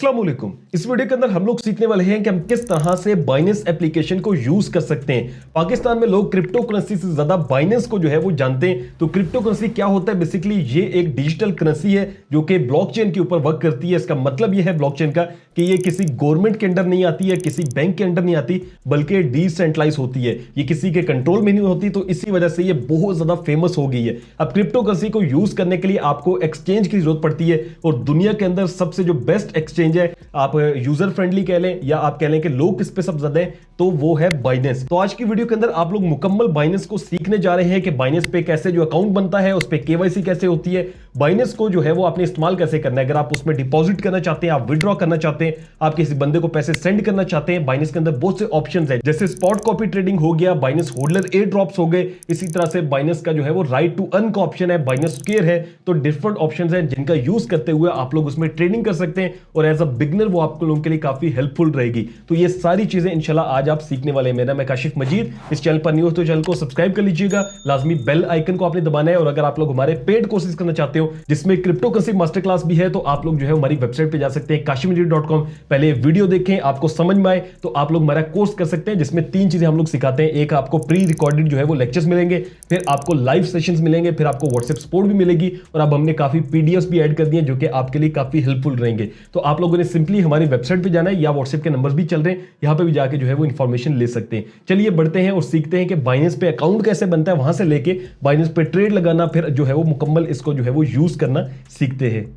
अस्सलाम वालेकुम। इस वीडियो के अंदर हम लोग सीखने वाले हैं कि हम किस तरह से बाइनेंस एप्लीकेशन को यूज कर सकते हैं। पाकिस्तान में लोग क्रिप्टो करेंसी से ज्यादा बाइनेंस को जो है वो जानते हैं। तो क्रिप्टो करेंसी क्या होता है? बेसिकली ये एक डिजिटल करेंसी है जो कि ब्लॉकचेन के ऊपर वर्क करती है। इसका मतलब ये है ब्लॉकचेन का कि ये किसी गवर्नमेंट के अंडर नहीं आती है, किसी बैंक के अंडर नहीं आती, बल्कि डिसेंट्रलाइज होती है। ये किसी के कंट्रोल में नहीं होती, तो इसी वजह से ये बहुत ज्यादा फेमस हो गई है। अब क्रिप्टो करेंसी को यूज करने के लिए आपको एक्सचेंज की जरूरत पड़ती है, और दुनिया के अंदर सबसे जो बेस्ट एक्सचेंज है, आप यूजर फ्रेंडली कह लें या आप कह लें कि लोग किस पे सब ज्यादा हैं, तो वो है बाइनेंस। तो आज की वीडियो के अंदर आप लोग मुकम्मल बाइनेंस को सीखने जा रहे हैं कि बाइनेंस पे कैसे जो अकाउंट बनता है, उस पे केवाईसी कैसे होती है, बाइनेंस को जो है वो आपने इस्तेमाल कैसे करना है। अगर आप उसमें डिपॉजिट करना चाहते हैं, आप विड्रॉ करना चाहते हैं, आप किसी बंदे को पैसे सेंड करना चाहते हैं, बाइनेंस के अंदर बहुत से ऑप्शंस हैं, जैसे स्पॉट कॉपी ट्रेडिंग हो गया, बाइनेंस होल्डर एयर ड्रॉप्स हो गए। इसी तरह से बाइनेंस का जो है वो राइट टू अर्न का ऑप्शन है, बाइनेंस स्क्वायर है। तो डिफरेंट ऑप्शंस हैं जिनका यूज करते हुए आप लोग उसमें ट्रेडिंग कर सकते हैं, और एज अ बिगनर वो आप लोगों के लिए काफी हेल्पफुल रहेगी। तो ये सारी चीजें इंशाल्लाह आज आप सीखने वाले हैं। मेरा मैं काशिफ मजीद। इस चैनल पर न्यू हो तो चैनल को सब्सक्राइब कर लीजिएगा, लाजमी बेल आइकन को आपने दबाना है। और अगर आप लोग हमारे पेड कोर्सेज करना चाहते हो जिसमें क्रिप्टो करेंसी मास्टर क्लास भी है, तो आप लोग जो है हमारी वेबसाइट पे जा सकते हैं kashifmajid.com। पहले वीडियो देखें, आपको समझ में आए तो आप लोग हमारा कोर्स कर सकते हैं, जिसमें 3 चीजें हम लोग सिखाते हैं। एक, आपको प्री रिकॉर्डेड जो है वो लेक्चर्स मिलेंगे, फिर आपको लाइव सेशंस मिलेंगे, फिर आपको व्हाट्सएप सपोर्ट भी मिलेगी, और अब हमने काफी पीडीएफ भी ऐड कर दिए जो कि आपके लिए काफी हेल्पफुल रहेंगे। तो आप लोगों ने सिंपली हमारी वेबसाइट पे जाना है, या व्हाट्सएप के नंबर्स भी चल रहे हैं, यहां पे भी जाके जो है वो इंफॉर्मेशन ले सकते हैं। चलिए बढ़ते हैं और सीखते हैं कि बाइनेंस पे अकाउंट कैसे बनता है, वहां से लेके बाइनेंस पे ट्रेड लगाना, फिर जो है वो मुकम्मल इसको जो है वो यूज करना सीखते हैं।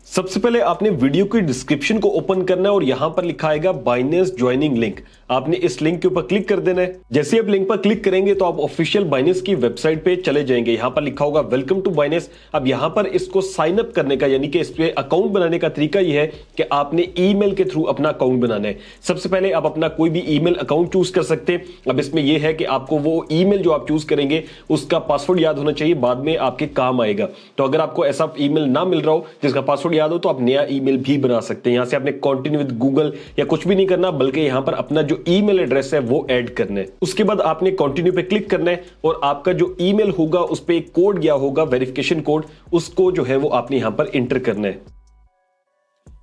सबसे पहले आपने वीडियो की डिस्क्रिप्शन को ओपन करना है, और यहां पर लिखा आएगा बाइनेंस ज्वाइनिंग लिंक। आपने इस लिंक के ऊपर क्लिक कर देना है। जैसे आप लिंक पर क्लिक करेंगे तो आप ऑफिशियल बाइनेंस की वेबसाइट पे चले जाएंगे। यहां पर लिखा होगा वेलकम टू बाइनेंस। अब यहां पर इसको साइन अप करने का, यानी कि इस पे अकाउंट बनाने का तरीका यह है कि आपने ईमेल के थ्रू अपना अकाउंट बनाना है। सबसे पहले आप अपना कोई भी ईमेल अकाउंट चूज कर सकते हैं। अब इसमें यह है कि आपको वो ईमेल जो आप चूज करेंगे उसका पासवर्ड याद होना चाहिए, बाद में आपके काम आएगा। तो अगर आपको ऐसा ईमेल ना मिल रहा हो जिसका पासवर्ड याद हो, तो आप नया ईमेल भी बना सकते हैं। यहां से आपने कंटिन्यू विद गूगल या कुछ भी नहीं करना, बल्कि यहां पर अपना जो ईमेल एड्रेस है वो ऐड करना है। उसके बाद आपने कंटिन्यू पे क्लिक करना है, और आपका जो ईमेल होगा उस पे एक कोड गया होगा, वेरिफिकेशन कोड, उसको जो है वो आपने यहां पर एंटर करना है।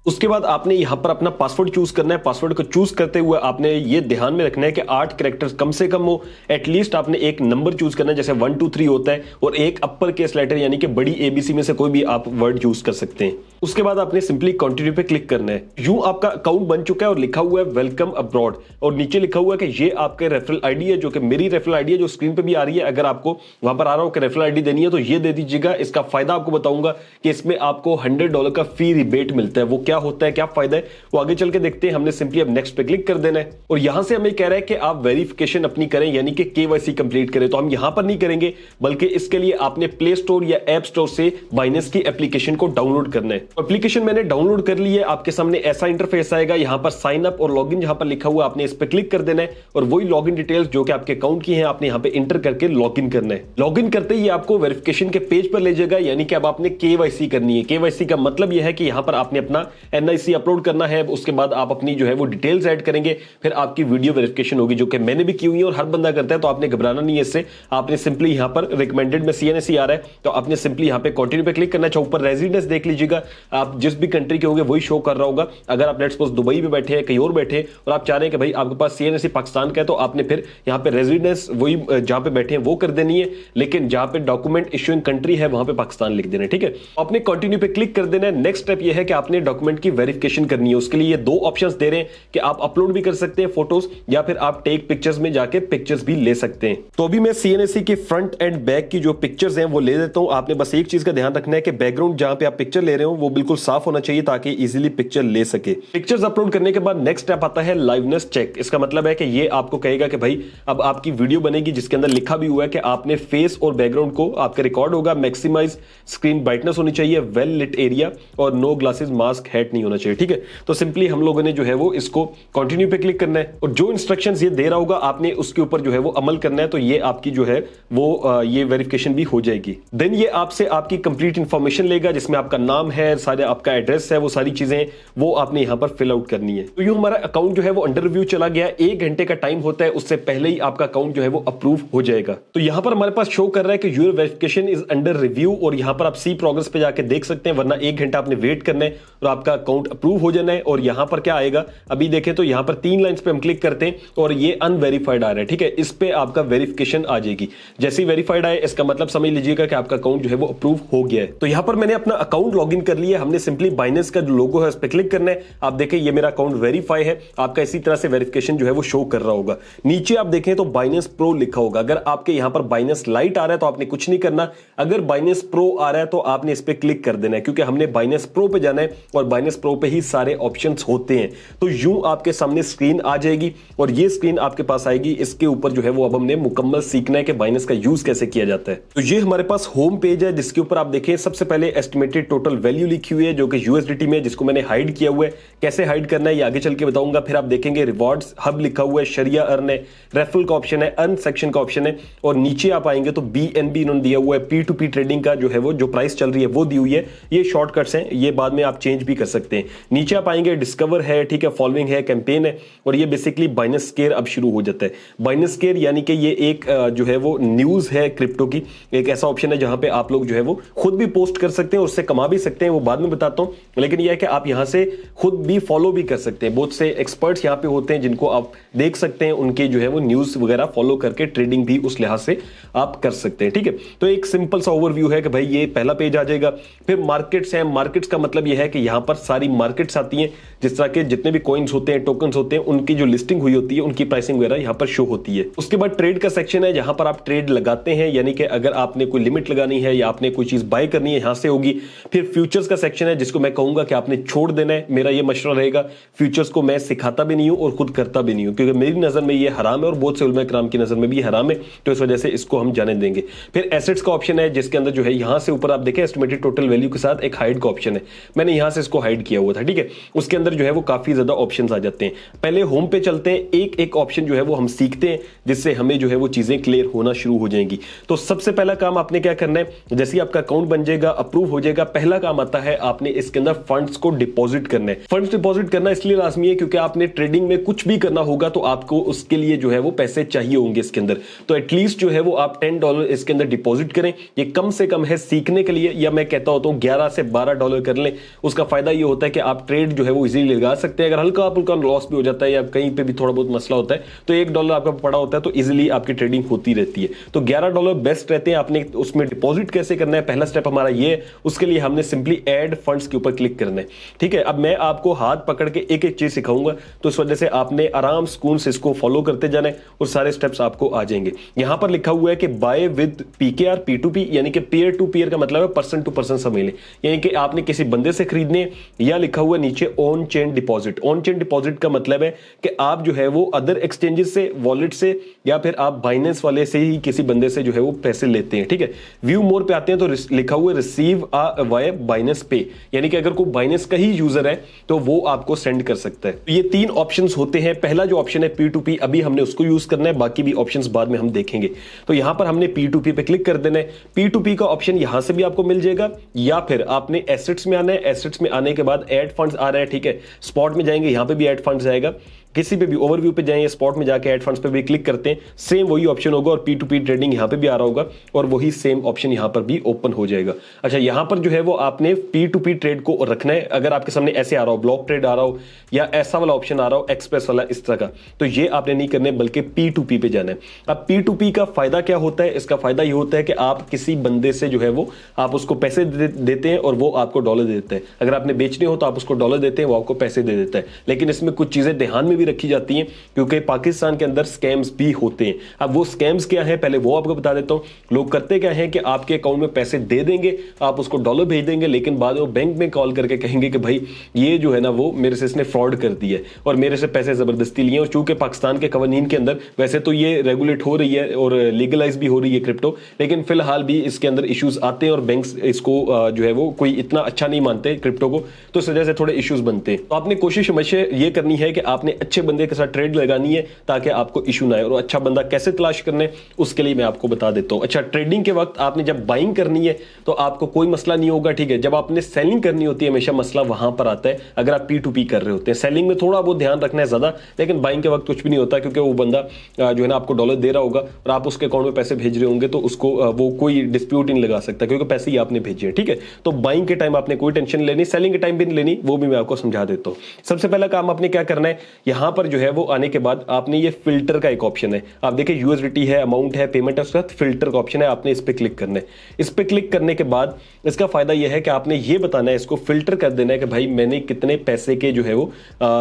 उसके बाद आपने यहां पर अपना पासवर्ड चूज करना है। पासवर्ड को चूज करते हुए आपने ये ध्यान में रखना है कि 8 कैरेक्टर्स कम से कम हो। एटलीस्ट आपने एक नंबर चूज करना है, जैसे 1 2 3 होता है, और एक अपर केस लेटर यानी कि बड़ी एबीसी में से कोई भी आप वर्ड चूज कर सकते हैं। उसके बाद आपने सिंपली कंटिन्यू पे क्लिक करना है। यूं आपका अकाउंट बन चुका है, और लिखा हुआ है वेलकम अब्रॉड, और नीचे लिखा हुआ है कि ये आपके रेफरल आईडी है, जो कि मेरी रेफरल आईडी है, जो स्क्रीन पे भी आ रही है। अगर आपको वहां पर आ रहा हो कि रेफरल आईडी देनी है, तो ये दे दीजिएगा। इसका फायदा आपको बताऊंगा कि इसमें आपको $100 का फी रिबेट मिलता है। वो क्या होता है, क्या फायदा है, वो आगे चल के देखते हैं। हमने सिंपली अब नेक्स्ट पे क्लिक कर देना है, और यहां से हमें कह रहा है कि आप वेरिफिकेशन अपनी करें, यानी कि केवाईसी कंप्लीट करें। तो हम यहां पर नहीं करेंगे, बल्कि इसके लिए आपने प्ले स्टोर या ऐप स्टोर से बाइनेंस की एप्लीकेशन को डाउनलोड करना है। एप्लीकेशन मैंने डाउनलोड कर ली है। आपके सामने ऐसा इंटरफेस आएगा, यहां पर साइन अप और लॉगिन जहां पर लिखा हुआ, आपने इस पे क्लिक कर देना है, और वही लॉगिन डिटेल्स जो कि आपके अकाउंट की है आपने यहां पे इंटर करके लॉगिन करना है। लॉगिन करते ही आपको वेरिफिकेशन के पेज पर ले जाएगा, यानी कि अब आपने केवाईसी करनी है। केवाईसी का मतलब यह है कि यहां पर आपने अपना एनआईसी अपलोड करना है। उसके बाद आप अपनी जो है वो डिटेल्स ऐड करेंगे, फिर आपकी वीडियो वेरिफिकेशन होगी, जो कि मैंने भी की हुई है और हर बंदा करता है। तो आपने घबराना नहीं है इससे। आपने सिंपली यहां पर रिकमेंडेड में सीएनएससी आ रहा है, तो आपने सिंपली यहां पे कंटिन्यू पे क्लिक करना है। ऊपर रेजिडेंस देख लीजिएगा, आप जिस भी कंट्री के होंगे वही शो कर रहा होगा। अगर आप लेट्स सपोज दुबई में बैठे हैं, कहीं और बैठे हैं, और आप चाह रहे हैं कि भाई आपके पास सीएनएससी पाकिस्तान का है, तो आपने फिर यहां पे रेजिडेंस वही जहां पे बैठे हैं वो कर देनी है, लेकिन जहां पे डॉक्यूमेंट इश्यूइंग कंट्री है वहां पे पाकिस्तान लिख देना है। ठीक है, आपने कंटिन्यू पे क्लिक कर देना है। नेक्स्ट स्टेप ये है कि आपने डॉक्यूमेंट की वेरिफिकेशन करनी है। उसके लिए ये 2 ऑप्शंस दे रहे हैं कि आप अपलोड भी कर सकते हैं फोटोज, या फिर आप टेक पिक्चर्स में जाके पिक्चर्स भी ले सकते हैं। तो अभी मैं सीएनएससी के फ्रंट एंड बैक की जो पिक्चर्स हैं वो ले देता हूं। आपने बस एक चीज का ध्यान रखना है कि बैकग्राउंड जहां पे आप पिक्चर ले रहे हो वो बिल्कुल साफ होना चाहिए, ताकि इजीली पिक्चर ले सके। पिक्चर्स अपलोड करने के बाद नेक्स्ट स्टेप आता है लाइवनेस चेक। इसका मतलब है कि ये आपको कहेगा कि भाई अब आपकी वीडियो बनेगी, जिसके अंदर लिखा भी हुआ है कि आपने फेस और बैकग्राउंड को आपका रिकॉर्ड होगा, मैक्सिमाइज स्क्रीन ब्राइटनेस होनी चाहिए, वेल लिट एरिया, और नो ग्लासेस मास्क हैट नहीं होना चाहिए। ठीक है, तो सिंपली हम लोगों ने जो है वो इसको कंटिन्यू पे क्लिक करना है, और जो इंस्ट्रक्शंस ये दे रहा होगा आपने उसके ऊपर जो है वो अमल करना है। तो ये आपकी जो है वो ये वेरिफिकेशन भी हो जाएगी। देन ये आपसे आपकी कंप्लीट इंफॉर्मेशन लेगा, जिसमें आपका नाम है, है, सारे आपका एड्रेस है, वो सारी चीजें वो आपने यहाँ पर फिल आउट करनी है। तो यूं हमारा अकाउंट जो है वो अंडर रिव्यू चला गया, 1 घंटे का टाइम होता है, उससे पहले ही आपका अकाउंट जो है वो अप्रूव हो जाएगा। तो यहाँ पर हमारे पास शो कर रहा है कि your verification is under review, और यहाँ पर आप सी प्रोग्रेस पे जाके देख सकते हैं, वरना 1 घंटा आपने वेट करना है और आपका अकाउंट अप्रूव हो जाना है। और यहाँ पर क्या आएगा, अभी देखें तो यहाँ पर 3 लाइंस पे हम क्लिक करते हैं और ये अनवेरिफाइड आ रहा है, ठीक है। इस पे आपका वेरिफिकेशन आ जाएगी। जैसे ही वेरीफाइड आए, इसका मतलब समझ लीजिएगा कि आपका अकाउंट जो है वो अप्रूव हो गया है। तो यहाँ पर मैंने अपना अकाउंट लॉगिन कर लिया, हमने सिंपली बाइनेंस का जो लोगो है उस पर क्लिक करना है। आप देखें ये मेरा अकाउंट वेरीफाई है, आपका इसी तरह से वेरिफिकेशन जो है वो शो कर रहा होगा। नीचे आप देखें तो बाइनेंस प्रो लिखा होगा। अगर आपके यहाँ पर बाइनेंस लाइट आ रहा है तो आपने कुछ नहीं करना, अगर बाइनेंस प्रो आ रहा है तो आपने इस पर क्लिक कर देना है, क्योंकि हमने बाइनेंस प्रो पे जाना है और बाइनेंस प्रो पे ही सारे ऑप्शंस होते हैं। तो यूं आपके सामने स्क्रीन आ जाएगी और ये स्क्रीन आपके पास आएगी। इसके ऊपर जो है वो अब हमने मुकम्मल सीखना है कि बाइनेंस का यूज कैसे किया जाता है। तो ये हमारे पास होम पेज है, जिसके ऊपर आप देखें सबसे पहले एस्टिमेटेड टोटल वैल्यू लिखी हुई है जो कि यूएसडीटी में, जिसको मैंने हाइड किया हुआ है। कैसे हाइड करना है ये आगे चल के बताऊंगा। फिर आप देखेंगे रिवॉर्ड्स हब लिखा हुआ है, शरिया अर्न है, रेफरल का ऑप्शन है, अर्न सेक्शन का ऑप्शन है, और नीचे आप आएंगे तो बीएनबी इन्होंने दिया हुआ है, P2P ट्रेडिंग का जो है वो जो प्राइस चल रही है वो दी हुई है। ये शॉर्टकट्स हैं, ये बाद में आप चेंज भी कर सकते हैं। नीचे आप आएंगे डिस्कवर है, ठीक है, फॉलोइंग है, कैंपेन है, और ये बेसिकली बाइनेंस केयर अब शुरू हो जाता है। बाइनेंस केयर यानी कि ये एक जो है वो न्यूज है क्रिप्टो की, एक ऐसा ऑप्शन है जहां पे आप लोग जो है वो खुद भी पोस्ट कर सकते हैं, उससे कमा भी सकते हैं, वो बाद में बताता हूं। लेकिन यह है कि आप यहां से खुद भी फॉलो भी कर सकते हैं। बहुत से एक्सपर्ट्स यहां पे होते हैं जिनको आप देख सकते हैं, उनके जो है वो न्यूज वगैरह फॉलो करके ट्रेडिंग भी उस लिहाज से आप कर सकते हैं, ठीक है। तो एक सिंपल सा ओवरव्यू है कि भाई ये पहला पेज आ जाएगा। फिर मार्केट्स हैं, मार्केट्स का मतलब यह है कि यहां पर सारी मार्केट्स आती हैं, जिस तरह के जितने भी कॉइन्स होते हैं, टोकन्स होते हैं, उनकी जो लिस्टिंग हुई होती है, उनकी प्राइसिंग वगैरह यहां पर शो होती है। उसके बाद ट्रेड का सेक्शन है, जहां पर आप ट्रेड लगाते हैं, यानी कि अगर आपने कोई लिमिट लगानी है या आपने कोई चीज बाय करनी है, यहां से होगी। फिर फ्यूचर्स का सेक्शन है, जिसको मैं कहूंगा कि आपने छोड़ देना है। मेरा ये मशवरा रहेगा, फ्यूचर्स को मैं सिखाता भी नहीं हूं और खुद करता भी नहीं हूं, क्योंकि मेरी नजर में ये हराम है और बहुत से उलमा किराम की नजर में भी हराम है, तो इस वजह से इसको हम जाने देंगे। फिर एसेट्स का ऑप्शन है, जिसके अंदर जो है यहां से ऊपर आप देखें एस्टिमेटेड टोटल वैल्यू के साथ एक हाइड का ऑप्शन है, मैंने यहां से इसको हाइड किया हुआ था, ठीक है। उसके अंदर जो है वो काफी ज्यादा ऑप्शंस आ जाते हैं। पहले होम पे चलते हैं, एक एक ऑप्शन जो है वो हम सीखते हैं, जिससे हमें जो है वो चीजें क्लियर होना शुरू हो जाएंगी। तो सबसे पहला काम आपने क्या करना है, जैसे ही आपका अकाउंट बन जाएगा, अप्रूव हो जाएगा, पहला काम आता है आपने इसके अंदर फंड्स को डिपॉजिट करना है। फंड्स डिपॉजिट करना इसलिए लाजमी है क्योंकि आपने ट्रेडिंग में कुछ भी करना होगा तो आपको उसके लिए जो है वो पैसे चाहिए होंगे इसके अंदर। तो एटलीस्ट जो है वो आप $10 इसके अंदर डिपॉजिट करें। ये कम से कम है सीखने के लिए, या मैं कहता होता हूं $11 से $12 कर लें। उसका फायदा ये होता है कि आप ट्रेड जो है वो इजीली लगा सकते हैं। अगर हल्का फुल्का लॉस भी हो जाता है या कहीं पे भी थोड़ा बहुत मसला होता है तो $1 आपका पड़ा होता है, तो इजीली आपकी ट्रेडिंग होती रहती है। तो $11 बेस्ट रहते हैं। आपने उसमें डिपॉजिट कैसे करना है, पहला स्टेप हमारा ये है। उसके लिए हमने सिंपली ऐड फंड्स के ऊपर क्लिक करना है, ठीक है। अब मैं आपको हाथ पकड़ के एक एक चीज सिखाऊंगा, तो इस वजह से आपने आराम सुकून से इसको फॉलो करते जाना है और सारे स्टेप्स आपको आ जाएंगे। यहां पर लिखा हुआ है कि बाय विद PKR P2P, यानी कि पीयर टू पीयर का मतलब है पर्सन टू पर्सन समझ लें, यानी कि आपने किसी बंदे से खरीदने, या लिखा हुआ नीचे on chain deposit. On chain deposit का मतलब है कि आप जो है वो अदर एक्सचेंजेस से, वॉलेट से, या फिर आप बाइनेंस वाले से ही किसी बंदे से जो है वो पैसे लेते हैं, ठीक है। व्यू मोर पे आते हैं तो लिखा हुआ रिसीव वाया बाइनेंस पे, यानी कि अगर कोई बाइनेंस का ही यूजर है तो वो आपको सेंड कर सकता है। तो ये 3 ऑप्शंस होते हैं। पहला जो ऑप्शन है P2P, अभी हमने उसको यूज करना है, बाकी भी ऑप्शंस बाद में हम देखेंगे। तो यहां पर हमने P2P पे क्लिक कर देना है। P2P का ऑप्शन यहां से भी आपको मिल जाएगा, या फिर आपने एसेट्स में आना है। एसेट्स में आने के बाद ऐड फंड्स आ रहा है, ठीक है। स्पॉट में जाएंगे, यहां पे भी ऐड फंड्स आएगा। किसी पे भी ओवरव्यू पे जाएं, स्पॉट में जाके ऐड फंड्स पे भी क्लिक करते हैं, सेम वही ऑप्शन होगा और P2P ट्रेडिंग यहां पे भी आ रहा होगा और वही सेम ऑप्शन यहां पर भी ओपन हो जाएगा। अच्छा, यहां पर जो है वो आपने P2P ट्रेड को रखना है। अगर आपके सामने ऐसे आ रहा हो, ब्लॉक ट्रेड आ रहा हो, या ऐसा वाला ऑप्शन आ रहा हो, एक्सप्रेस वाला, इस तरह का, तो ये आपने नहीं करने, बल्कि P2P पे जाना है। अब P2P का फायदा क्या होता है? इसका फायदा ये होता है कि आप किसी बंदे से जो है वो आप उसको पैसे देते हैं और वो आपको डॉलर देता है। अगर आपने बेचने हो तो आप उसको डॉलर देते हैं, वो आपको पैसे दे देता है। लेकिन इसमें कुछ चीजें ध्यान में भी रखी जाती हैं, क्योंकि पाकिस्तान के अंदर स्कैम्स भी होते हैं। अब वो स्कैम्स क्या है, पहले वो आपको बता देता हूं। लोग करते क्या है कि आपके अकाउंट में पैसे दे देंगे, आप उसको डॉलर भेज देंगे, लेकिन बाद में बैंक में कॉल करके कहेंगे कि भाई ये जो है ना वो मेरे से इसने फ्रॉड कर दिया है और मेरे से पैसे जबरदस्ती लिए। और चूंकि पाकिस्तान के कवानीन के अंदर वैसे तो ये रेगुलेट हो रही है और लीगलाइज भी हो रही है क्रिप्टो, लेकिन फिलहाल भी इसके अंदर इश्यूज आते हैं और बैंक इसको जो है वो कोई इतना अच्छा नहीं मानते क्रिप्टो को, तो इस वजह से थोड़े इश्यूज बनते हैं। तो आपने कोशिश हमेशा ये करनी है कि आपने अच्छे बंदे के साथ ट्रेड लगानी है ताकि आपको इशू ना आए। और अच्छा बंदा कैसे तलाश करने उसके लिए मैं आपको बता देता हूं। अच्छा, ट्रेडिंग के वक्त आपने जब बाइंग करनी है तो आपको कोई मसला नहीं होगा, ठीक है। जब आपने सेलिंग करनी होती है हमेशा मसला वहां पर आता है, अगर आप P2P कर रहे होते हैं। सेलिंग में थोड़ा बहुत ध्यान रखना है ज्यादा, लेकिन बाइंग के वक्त कुछ भी नहीं होता, क्योंकि वो बंदा जो है ना आपको डॉलर दे रहा होगा और आप उसके अकाउंट में पैसे भेज रहे होंगे, तो उसको वो कोई डिस्प्यूट नहीं लगा सकता, क्योंकि पैसे ही आपने भेजे हैं, ठीक है। तो बाइंग के टाइम आपने कोई टेंशन लेनी, सेलिंग के टाइम भी नहीं लेनी, वो भी मैं आपको समझा देता हूं। सबसे पहला काम आपने क्या करना है, यहां पर जो है वो आने के बाद आपने ये फिल्टर का एक ऑप्शन है, आप देखिए USDT है, अमाउंट है, पेमेंट है, उसके साथ फिल्टर का ऑप्शन है, आपने इस पर क्लिक करना है। इस पर क्लिक करने के बाद इसका फायदा यह है कि आपने ये बताना है, इसको फिल्टर कर देना है कि भाई मैंने कितने पैसे के जो है वो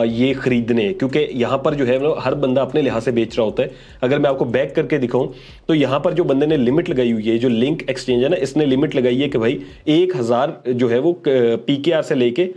ये खरीदने हैं, क्योंकि यहां पर जो है वो हर बंदा अपने लिहाज से बेच रहा होता है। अगर मैं आपको बैक करके दिखाऊं तो यहां पर जो बंदे ने लिमिट लगाई हुई है, जो लिंक एक्सचेंज है ना, इसने लिमिट लगाई है कि भाई 1000 जो है वो PKR से लेके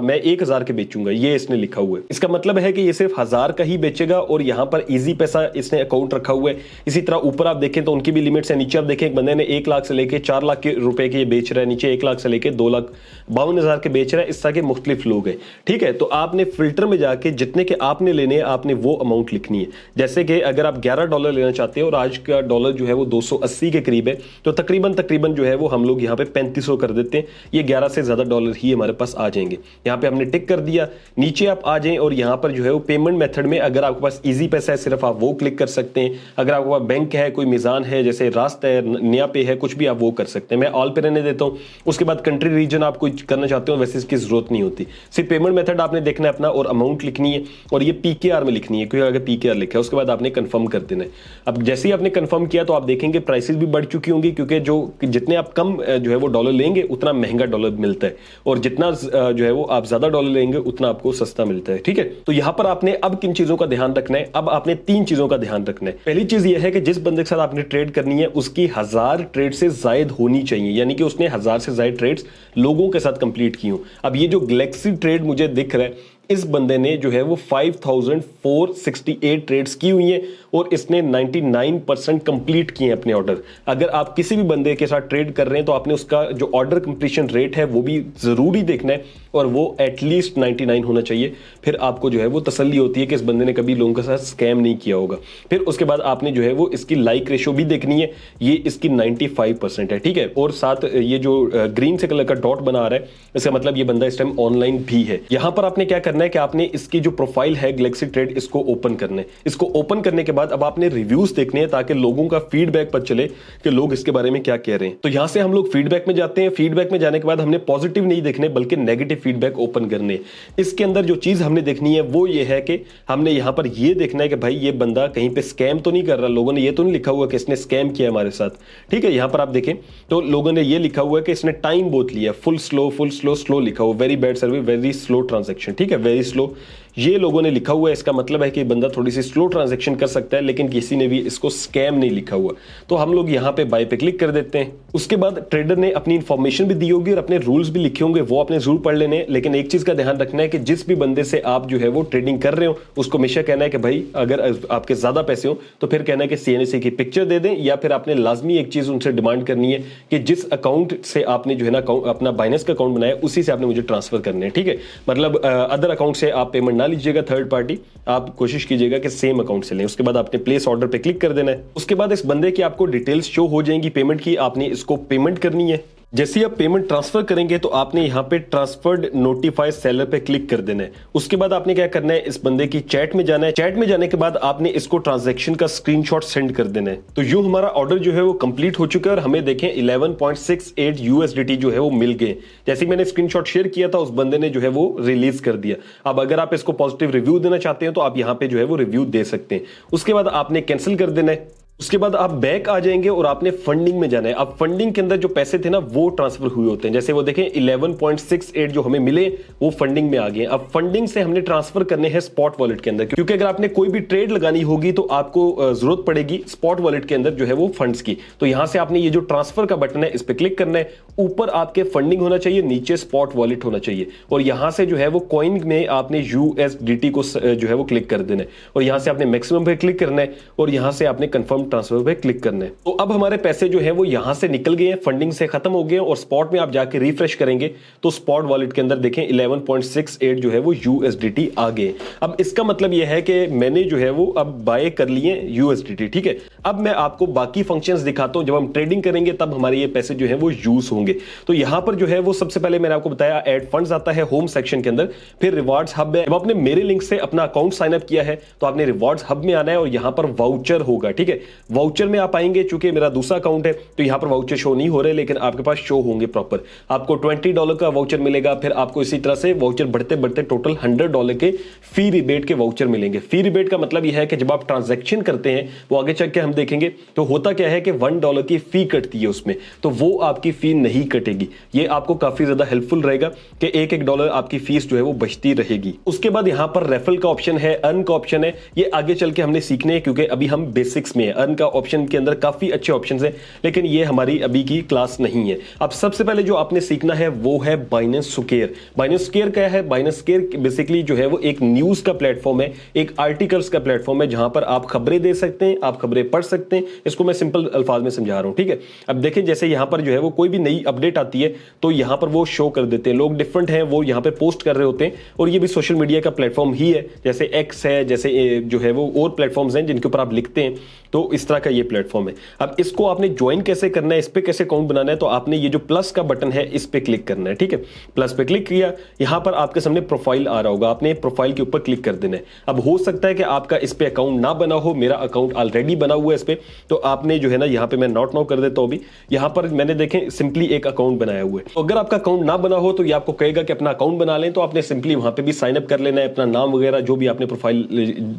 मैं 1000 के बेचूंगा, ये इसने लिखा हुआ है। इसका मतलब है कि ये सिर्फ 1000 का ही बेचेगा और यहां पर इजी पैसा इसने अकाउंट रखा हुआ है। इसी तरह ऊपर आप देखें तो उनकी भी लिमिट्स है, नीचे आप देखें एक बंदे ने 1 लाख से लेके 4 लाख के रुपए के ये बेच रहा है, नीचे 1 लाख से लेके 2,52,000 के बेच रहा है। इस तरह के मुख्तलिफ लोग हैं, ठीक है। तो आपने फिल्टर में जाके जितने के आपने लेने हैं आपने वो अमाउंट लिखनी है। जैसे कि अगर आप $11 लेना चाहते हो और आज का डॉलर जो है वो 280 के करीब है, तो तकरीबन जो है वो हम लोग यहाँ पे 3500 कर देते हैं, ये 11 से ज्यादा डॉलर ही हमारे पास आ जाएंगे। यहाँ पे हमने टिक कर दिया, नीचे आप आ जाएं और यहाँ पर जो है वो पेमेंट मेथड में अगर आपके पास इजी पैसा है सिर्फ आप वो क्लिक कर सकते हैं। अगर आपके पास बैंक है, कोई मिजान है, जैसे रास्ता है, नया पे है, कुछ भी आप वो कर सकते हैं। मैं ऑल पे रहने देता हूँ। उसके बाद कंट्री रीजन आप कोई करना चाहते हो वैसे इसकी जरूरत नहीं होती, सिर्फ पेमेंट मेथड आपने देखना है अपना और अमाउंट लिखनी है और ये PKR में लिखनी है, क्योंकि अगर PKR लिखा है उसके बाद आपने कंफर्म कर देना है। अब जैसे ही आपने कंफर्म किया तो आप देखेंगे प्राइसेस भी बढ़ चुकी होंगी, क्योंकि जो जितने आप कम जो है वो डॉलर लेंगे उतना महंगा डॉलर मिलता है और जितना जो है वो आप ज्यादा डॉलर लेंगे उतना आपको सस्ता मिलता है, ठीक है। तो यहां पर आपने अब किन चीजों का ध्यान रखना है, अब आपने 3 चीजों का ध्यान रखना है। पहली चीज यह है कि जिस बंदे के साथ आपने ट्रेड करनी है उसकी 1000 ट्रेड से जायद होनी चाहिए, यानी कि उसने 1000 से जायद ट्रेड्स लोगों के साथ कंप्लीट की हो। अब ये जो गैलेक्सी ट्रेड मुझे दिख रहा है, इस बंदे ने जो है वो 5468 ट्रेड्स की हुई हैं और इसने 99% कंप्लीट किए हैं अपने ऑर्डर। अगर आप किसी भी बंदे के साथ ट्रेड कर रहे हैं तो आपने उसका जो ऑर्डर कंप्लीशन रेट है वो भी जरूरी देखना है और वो एटलीस्ट 99 होना चाहिए। फिर आपको जो है वो तसल्ली होती है कि इस बंदे ने कभी लोगों के साथ स्कैम नहीं किया होगा। फिर उसके बाद आपने जो है वो इसकी लाइक रेशो भी देखनी है, ये इसकी 95% है, ठीक है। और साथ ये जो ग्रीन से कलर का डॉट बना रहा है इसका मतलब ये बंदा इस टाइम ऑनलाइन भी है। यहां पर आपने क्या करना है कि आपने इसकी जो प्रोफाइल है गैलेक्सी ट्रेड इसको ओपन करना है। इसको ओपन करने के बाद अब आपने रिव्यूज देखने हैं ताकि लोगों का फीडबैक पता चले कि लोग इसके बारे में क्या कह रहे हैं। तो यहां से हम लोग फीडबैक में जाते हैं। फीडबैक में जाने के बाद हमने पॉजिटिव नहीं देखने बल्कि नेगेटिव फीडबैक ओपन करने। इसके अंदर जो चीज हमने देखनी है वो ये है कि हमने यहां पर ये देखना है कि भाई ये बंदा कहीं पे स्कैम तो नहीं कर रहा, लोगों ने ये तो नहीं लिखा हुआ कि इसने स्कैम किया हमारे साथ, ठीक है। यहां पर आप देखें तो लोगों ने ये लिखा हुआ है कि इसने टाइम बहुत लिया, फुल स्लो लिखा हुआ, very bad service, very slow transaction, ठीक है, वेरी स्लो ये लोगों ने लिखा हुआ है। इसका मतलब है कि बंदा थोड़ी सी स्लो ट्रांजैक्शन कर सकता है, लेकिन किसी ने भी इसको स्कैम नहीं लिखा हुआ। तो हम लोग यहां पे बाय पे क्लिक कर देते हैं। उसके बाद ट्रेडर ने अपनी इंफॉर्मेशन भी दी होगी और अपने रूल्स भी लिखे होंगे, वो आपने जरूर पढ़ लेने। लेकिन एक चीज का ध्यान रखना है कि जिस भी बंदे से आप जो है वो ट्रेडिंग कर रहे हो उसको हमेशा कहना है कि भाई अगर आपके ज्यादा पैसे हो तो फिर कहना है कि CNSE की पिक्चर दे दें, या फिर आपने लाजमी एक चीज उनसे डिमांड करनी है कि जिस अकाउंट से आपने जो है ना अपना बाइनेंस का अकाउंट बनाया उसी से आपने मुझे ट्रांसफर करने हैं, ठीक है। मतलब अदर अकाउंट से आप पेमेंट ना लीजिएगा, थर्ड पार्टी आप कोशिश कीजिएगा कि सेम अकाउंट से लें। उसके बाद आपने प्लेस ऑर्डर पे क्लिक कर देना है। उसके बाद इस बंदे की आपको डिटेल्स शो हो जाएंगी पेमेंट की, आपने इसको पेमेंट करनी है। जैसे ही आप पेमेंट ट्रांसफर करेंगे तो आपने यहां पे ट्रांसफर्ड नोटिफाई सेलर पे क्लिक कर देना है। उसके बाद आपने क्या करना है, इस बंदे की चैट में जाना है। चैट में जाने के बाद आपने इसको ट्रांजैक्शन का स्क्रीनशॉट सेंड कर देना है। तो यूं हमारा ऑर्डर जो है वो कंप्लीट हो चुका है और हमें देखें 11.68 USDT जो है वो मिल गए। जैसे मैंने स्क्रीनशॉट शेयर किया था उस बंदे ने जो है वो रिलीज कर दिया। अब अगर आप इसको पॉजिटिव रिव्यू देना चाहते हैं तो आप यहां पे जो है वो रिव्यू दे सकते हैं। उसके बाद आपने कैंसिल कर देना है। उसके बाद आप बैक आ जाएंगे और आपने फंडिंग में जाना है। अब फंडिंग के अंदर जो पैसे थे ना वो ट्रांसफर हुए होते हैं। जैसे वो देखें 11.68 जो हमें मिले वो फंडिंग में आ गए। अब फंडिंग से हमने ट्रांसफर करने हैं स्पॉट वॉलेट के अंदर, क्योंकि अगर आपने कोई भी ट्रेड लगानी होगी तो आपको जरूरत पड़ेगी स्पॉट वॉलेट के अंदर जो है वो फंड्स की। तो यहां से आपने ये जो ट्रांसफर का बटन है इस पर क्लिक करना है। ऊपर आपके फंडिंग होना चाहिए, नीचे स्पॉट वॉलेट होना चाहिए और यहां से जो है वो कॉइन में आपने USDT को जो है वो क्लिक कर देना है और यहां से आपने मैक्सिमम पे क्लिक करना है और यहां से आपने कंफर्म फंड ट्रांसफर पे क्लिक करना है। तो अब हमारे पैसे जो है वो यहां से निकल गए हैं, फंडिंग से खत्म हो गए, और स्पॉट में आप जाके रिफ्रेश करेंगे तो स्पॉट वॉलेट के अंदर देखें 11.68 जो है वो यूएसडीटी आ गए। अब इसका मतलब यह है कि मैंने जो है वो अब बाय कर लिए यूएसडीटी। ठीक है, अब मैं आपको बाकी फंक्शंस दिखाता हूं। जब हम ट्रेडिंग करेंगे तब हमारे ये पैसे जो है वो यूज होंगे। तो यहां पर जो है वो सबसे पहले मैंने आपको बताया ऐड फंड्स आता है होम सेक्शन के अंदर, फिर रिवार्ड्स हब है। जब आपने मेरे लिंक से अपना अकाउंट साइन अप किया है तो आपने रिवार्ड्स हब में आना है और यहां पर वाउचर होगा। ठीक है, वाउचर में आप आएंगे, चूंकि मेरा दूसरा अकाउंट है तो यहां पर वाउचर शो नहीं हो रहे, लेकिन आपके पास शो होंगे प्रॉपर। आपको $20 का वाउचर मिलेगा, फिर आपको इसी तरह से वाउचर बढ़ते बढ़ते टोटल $100 के फी रिबेट के वाउचर मिलेंगे। फी रिबेट का मतलब यह है कि जब आप ट्रांजैक्शन करते हैं, वो आगे चल के हम देखेंगे, तो होता क्या है कि $1 की फी कटती है उसमें, तो वो आपकी फी नहीं कटेगी। ये आपको काफी ज्यादा हेल्पफुल रहेगा कि $1 $1 आपकी फीस जो है वो बचती रहेगी। उसके बाद यहां पर रेफरल का ऑप्शन है, अर्न का ऑप्शन है, ये आगे चल के हमने सीखने हैं क्योंकि अभी हम बेसिक्स में है। अर्न का ऑप्शन के अंदर काफी अच्छे ऑप्शंस हैं, लेकिन ये हमारी अभी की क्लास नहीं है। अब सबसे पहले जो आपने सीखना है वो है बाइनेंस स्क्वायर। बाइनेंस स्क्वायर क्या है? बाइनेंस स्क्वायर बेसिकली जो है वो एक न्यूज का प्लेटफॉर्म है, एक आर्टिकल्स का प्लेटफॉर्म है, जहां पर आप खबरें दे सकते हैं, आप खबरें पढ़ सकते हैं। इसको मैं सिंपल अल्फाज में समझा रहा हूं। ठीक है, अब देखें जैसे यहां पर जो है वो कोई भी नई अपडेट आती है तो यहां पर वो शो कर देते हैं। लोग डिफरेंट हैं, वो यहां पे पोस्ट कर रहे होते हैं, और ये भी सोशल मीडिया का प्लेटफॉर्म ही है, जैसे एक्स है, जैसे जो है वो और प्लेटफॉर्म्स हैं जिनके ऊपर आप लिखते हैं, तो इस तरह का ये प्लेटफॉर्म है। अब इसको आपने ज्वाइन कैसे करना है, इस पे कैसे अकाउंट बनाना है, तो आपने ये जो प्लस का बटन है इस पे क्लिक करना है। ठीक है, प्लस पे क्लिक किया, यहां पर आपके सामने प्रोफाइल आ रहा होगा, आपने प्रोफाइल के ऊपर क्लिक कर देना है। अब हो सकता है कि आपका इस पे अकाउंट ना बना हो, मेरा अकाउंट ऑलरेडी बना हुआ है इस पे, तो आपने जो है ना यहां पे मैं नॉट नाउ कर देता हूं। अभी यहां पर मैंने देखें सिंपली एक अकाउंट बनाया हुआ है। तो अगर आपका अकाउंट ना बना हो तो ये आपको कहेगा कि अपना अकाउंट बना लें, तो आपने सिंपली वहां पे भी साइन अप कर लेना है, अपना नाम वगैरह जो भी आपने प्रोफाइल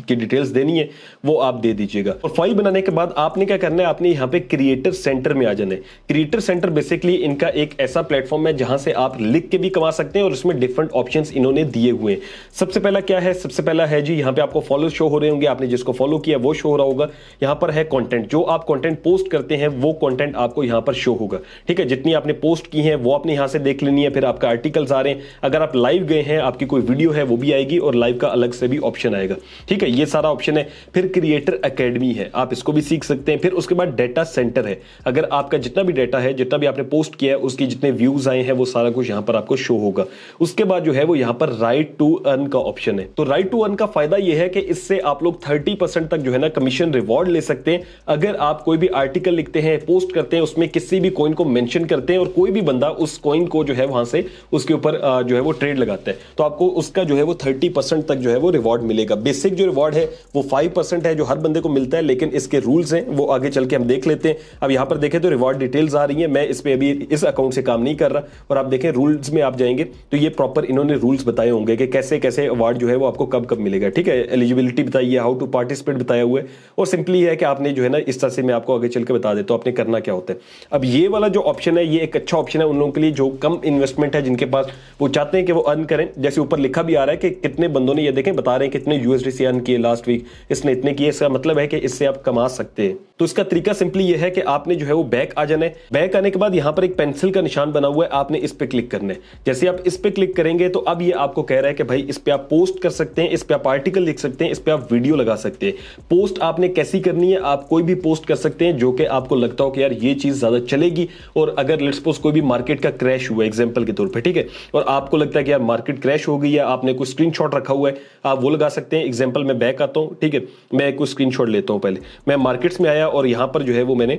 की डिटेल्स देनी है वो आप दे दीजिएगा। प्रोफाइल बनाने के बाद आपने क्या करना है, आपने यहां पे क्रिएटर सेंटर में आ जाना है। क्रिएटर सेंटर बेसिकली इनका एक ऐसा प्लेटफॉर्म है जहां से आप लिख के भी कमा सकते हैं, और उसमें डिफरेंट ऑप्शंस इन्होंने दिए हुए हैं। सबसे पहला क्या है, सबसे पहला है जी यहां पे आपको फॉलो शो हो रहे होंगे, आपने जिसको फॉलो किया वो शो हो रहा होगा। यहां पर है कंटेंट, जो आप कंटेंट पोस्ट करते हैं वो कंटेंट आपको यहां पर शो होगा। ठीक है, जितनी आपने पोस्ट की है वो आपने यहां से देख लेनी है। फिर आपका आर्टिकल्स आ रहे हैं, अगर आप लाइव गए हैं, आपकी कोई वीडियो है वो भी आएगी, और लाइव का अलग से भी ऑप्शन आएगा। ठीक है, ये सारा ऑप्शन है। फिर क्रिएटर एकेडमी है, आप इसको भी सीख सकते हैं। फिर उसके बाद डेटा सेंटर है, अगर आपका जितना भी डेटा है, जितना भी आपने पोस्ट किया है, उसकी जितने व्यूज आए हैं वो सारा कुछ यहां पर आपको शो होगा। उसके बाद जो है वो यहां पर राइट टू अर्न का ऑप्शन है। तो राइट टू अर्न का फायदा यह है कि इससे आप लोग 30% तक जो है ना कमीशन रिवॉर्ड ले सकते हैं। अगर आप कोई भी आर्टिकल लिखते हैं, पोस्ट करते हैं, उसमें किसी भी कॉइन को मेंशन करते हैं, और कोई भी बंदा उस कॉइन को जो है वहां से उसके ऊपर जो है वो ट्रेड लगाता है, तो आपको उसका जो है वो 30% तक जो है वो रिवॉर्ड मिलेगा। बेसिक जो रिवॉर्ड है वो 5% है, जो हर बंदे को मिलता है, लेकिन इसके रूल्स हैं वो आगे चल के हम देख लेते हैं। अब यहां पर देखें तो रिवॉर्ड डिटेल्स आ रही है, मैं इस पे अभी इस अकाउंट से काम नहीं कर रहा, और आप देखें रूल्स में आप जाएंगे तो ये प्रॉपर इन्होंने रूल्स बताए होंगे कि कैसे कैसे अवार्ड जो है वो आपको कब कब मिलेगा। ठीक है, एलिजिबिलिटी बताई है, हाउ टू पार्टिसिपेट बताया हुआ है, और सिंपली है कि आपने जो है ना इस तरह से मैं आपको आगे चल के बता देता हूं आपने करना क्या होता है। अब ये वाला जो ऑप्शन है ये एक अच्छा ऑप्शन है उन लोगों के लिए जो कम इन्वेस्टमेंट है, जिनके पास वो चाहते हैं कि वो अर्न करें। जैसे ऊपर लिखा भी आ रहा है कि कितने बंदों ने, ये देखें बता रहे हैं कितने यूएसडीसी अर्न किए लास्ट वीक, इसने इतने किए। इसका मतलब है कि इससे आप कमा सकते हैं। तो इसका तरीका सिंपली ये है कि आपने जो है वो बैक आ जाना है। बैक आने के बाद यहां पर एक पेंसिल का निशान बना हुआ है, आपने इस पे क्लिक करना है। जैसे आप इस पे क्लिक करेंगे तो अब ये आपको कह रहा है कि भाई इस पे आप पोस्ट कर सकते हैं, इस पे आप आर्टिकल लिख सकते हैं, इस पे आप वीडियो लगा सकते हैं। पोस्ट आपने कैसी करनी है, आप कोई भी पोस्ट कर सकते हैं जो कि आपको लगता हो कि यार ये चीज ज्यादा चलेगी। और अगर लेट्स सपोज कोई भी मार्केट का क्रैश हुआ एग्जांपल के तौर पे, ठीक है, और आपको लगता है कि यार मार्केट क्रैश हो गई है, आपने कोई स्क्रीनशॉट रखा हुआ है, आप वो लगा सकते हैं। एग्जांपल मैं बैक आता हूं, ठीक है, मैं कोई स्क्रीनशॉट लेता हूं। पहले मैं मार्केट्स में आया और यहां पर जो है वो मैंने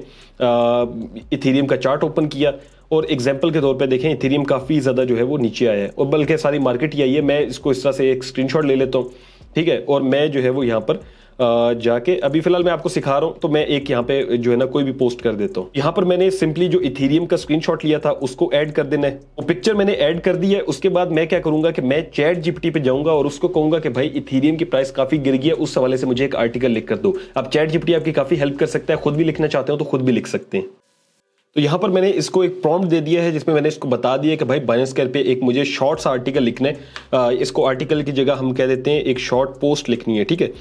इथेरियम का चार्ट ओपन किया, और एग्जांपल के तौर पे देखें इथेरियम काफी ज्यादा जो है वो नीचे आया है, और बल्कि सारी मार्केट ही आई है। मैं इसको इस तरह से एक स्क्रीनशॉट ले लेता हूं, ठीक है, और मैं जो है वो यहां पर जाके अभी फिलहाल मैं आपको सिखा रहा हूं, तो मैं एक यहां पे जो है ना कोई भी पोस्ट कर देता हूं। यहां पर मैंने सिंपली जो इथेरियम का स्क्रीनशॉट लिया था उसको ऐड कर देना है। वो पिक्चर मैंने ऐड कर दी है। उसके बाद मैं क्या करूंगा कि मैं चैट जीपीटी पे जाऊंगा और उसको कहूंगा कि भाई इथेरियम की प्राइस काफी गिर गई है, उस हवाले से मुझे एक आर्टिकल लिख कर दो। अब चैट जीपीटी आपकी काफी हेल्प कर सकता है, खुद भी लिखना चाहते हो तो खुद भी लिख सकते हैं। तो यहां पर मैंने इसको एक प्रॉम्प्ट दे दिया है जिसमें मैंने इसको बता दिया कि भाई बाइनेंस स्क्वायर पे एक मुझे शॉर्ट्स आर्टिकल लिखना है। इसको आर्टिकल की जगह हम कह देते हैं एक शॉर्ट पोस्ट लिखनी है, ठीक है।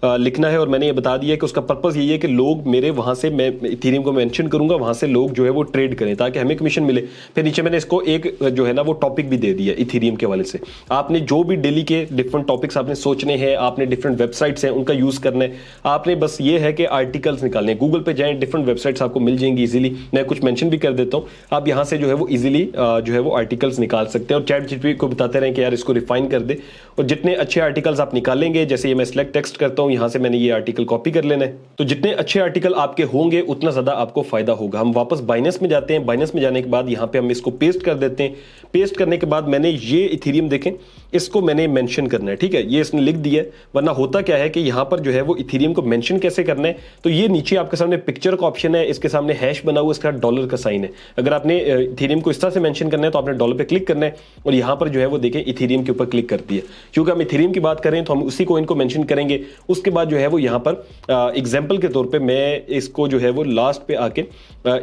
लिखना है और मैंने ये बता दिया कि उसका पर्पस यही है कि लोग मेरे वहां से, मैं इथेरियम को मेंशन करूंगा, वहां से लोग जो है वो ट्रेड करें ताकि हमें कमीशन मिले। फिर नीचे मैंने इसको एक जो है ना वो टॉपिक भी दे दिया इथेरियम के वाले से। आपने जो भी डेली के डिफरेंट टॉपिक्स आपने सोचने हैं, आपने डिफरेंट वेबसाइट्स हैं उनका यूज करना है, आपने बस ये है कि आर्टिकल्स निकालने, गूगल पे जाएं, डिफरेंट वेबसाइट्स आपको मिल जाएंगी इजीली। मैं कुछ मेंशन भी कर देता हूं, आप यहां से जो है वो इजीली जो है वो आर्टिकल्स निकाल सकते हैं और चैट जीपीटी को बताते रहें कि यार इसको रिफाइन कर दे। और जितने अच्छे आर्टिकल्स आप निकालेंगे, जैसे ये मैं सिलेक्ट टेक्स्ट करता हूं, यहां से मैंने ये आर्टिकल कॉपी कर लेना है, तो जितने अच्छे आर्टिकल आपके होंगे उतना ज्यादा आपको फायदा होगा। हम वापस बाइनेंस में जाते हैं, बाइनेंस में जाने के बाद यहां पे हम इसको पेस्ट कर देते हैं। पेस्ट करने के बाद मैंने ये इथेरियम देखें, इसको मैंने मेंशन करना है, ठीक है, ये इसने लिख दिया है। वरना होता क्या है कि यहां पर जो है वो इथेरियम को मेंशन कैसे करना है, तो ये नीचे आपके सामने पिक्चर का ऑप्शन है, इसके सामने हैश बना हुआ, इसका डॉलर का साइन है। अगर आपने इथेरियम को इस तरह से मेंशन करना है तो आपने डॉलर पे क्लिक करना है और यहां पर जो है वो देखें इथेरियम के ऊपर क्लिक कर दिया। क्योंकि हम इथेरियम की बात करें तो हम उसी कॉइन को मेंशन करेंगे। उसके बाद जो है वो यहां पर एग्जांपल के तौर पे मैं इसको जो है वो लास्ट पे आके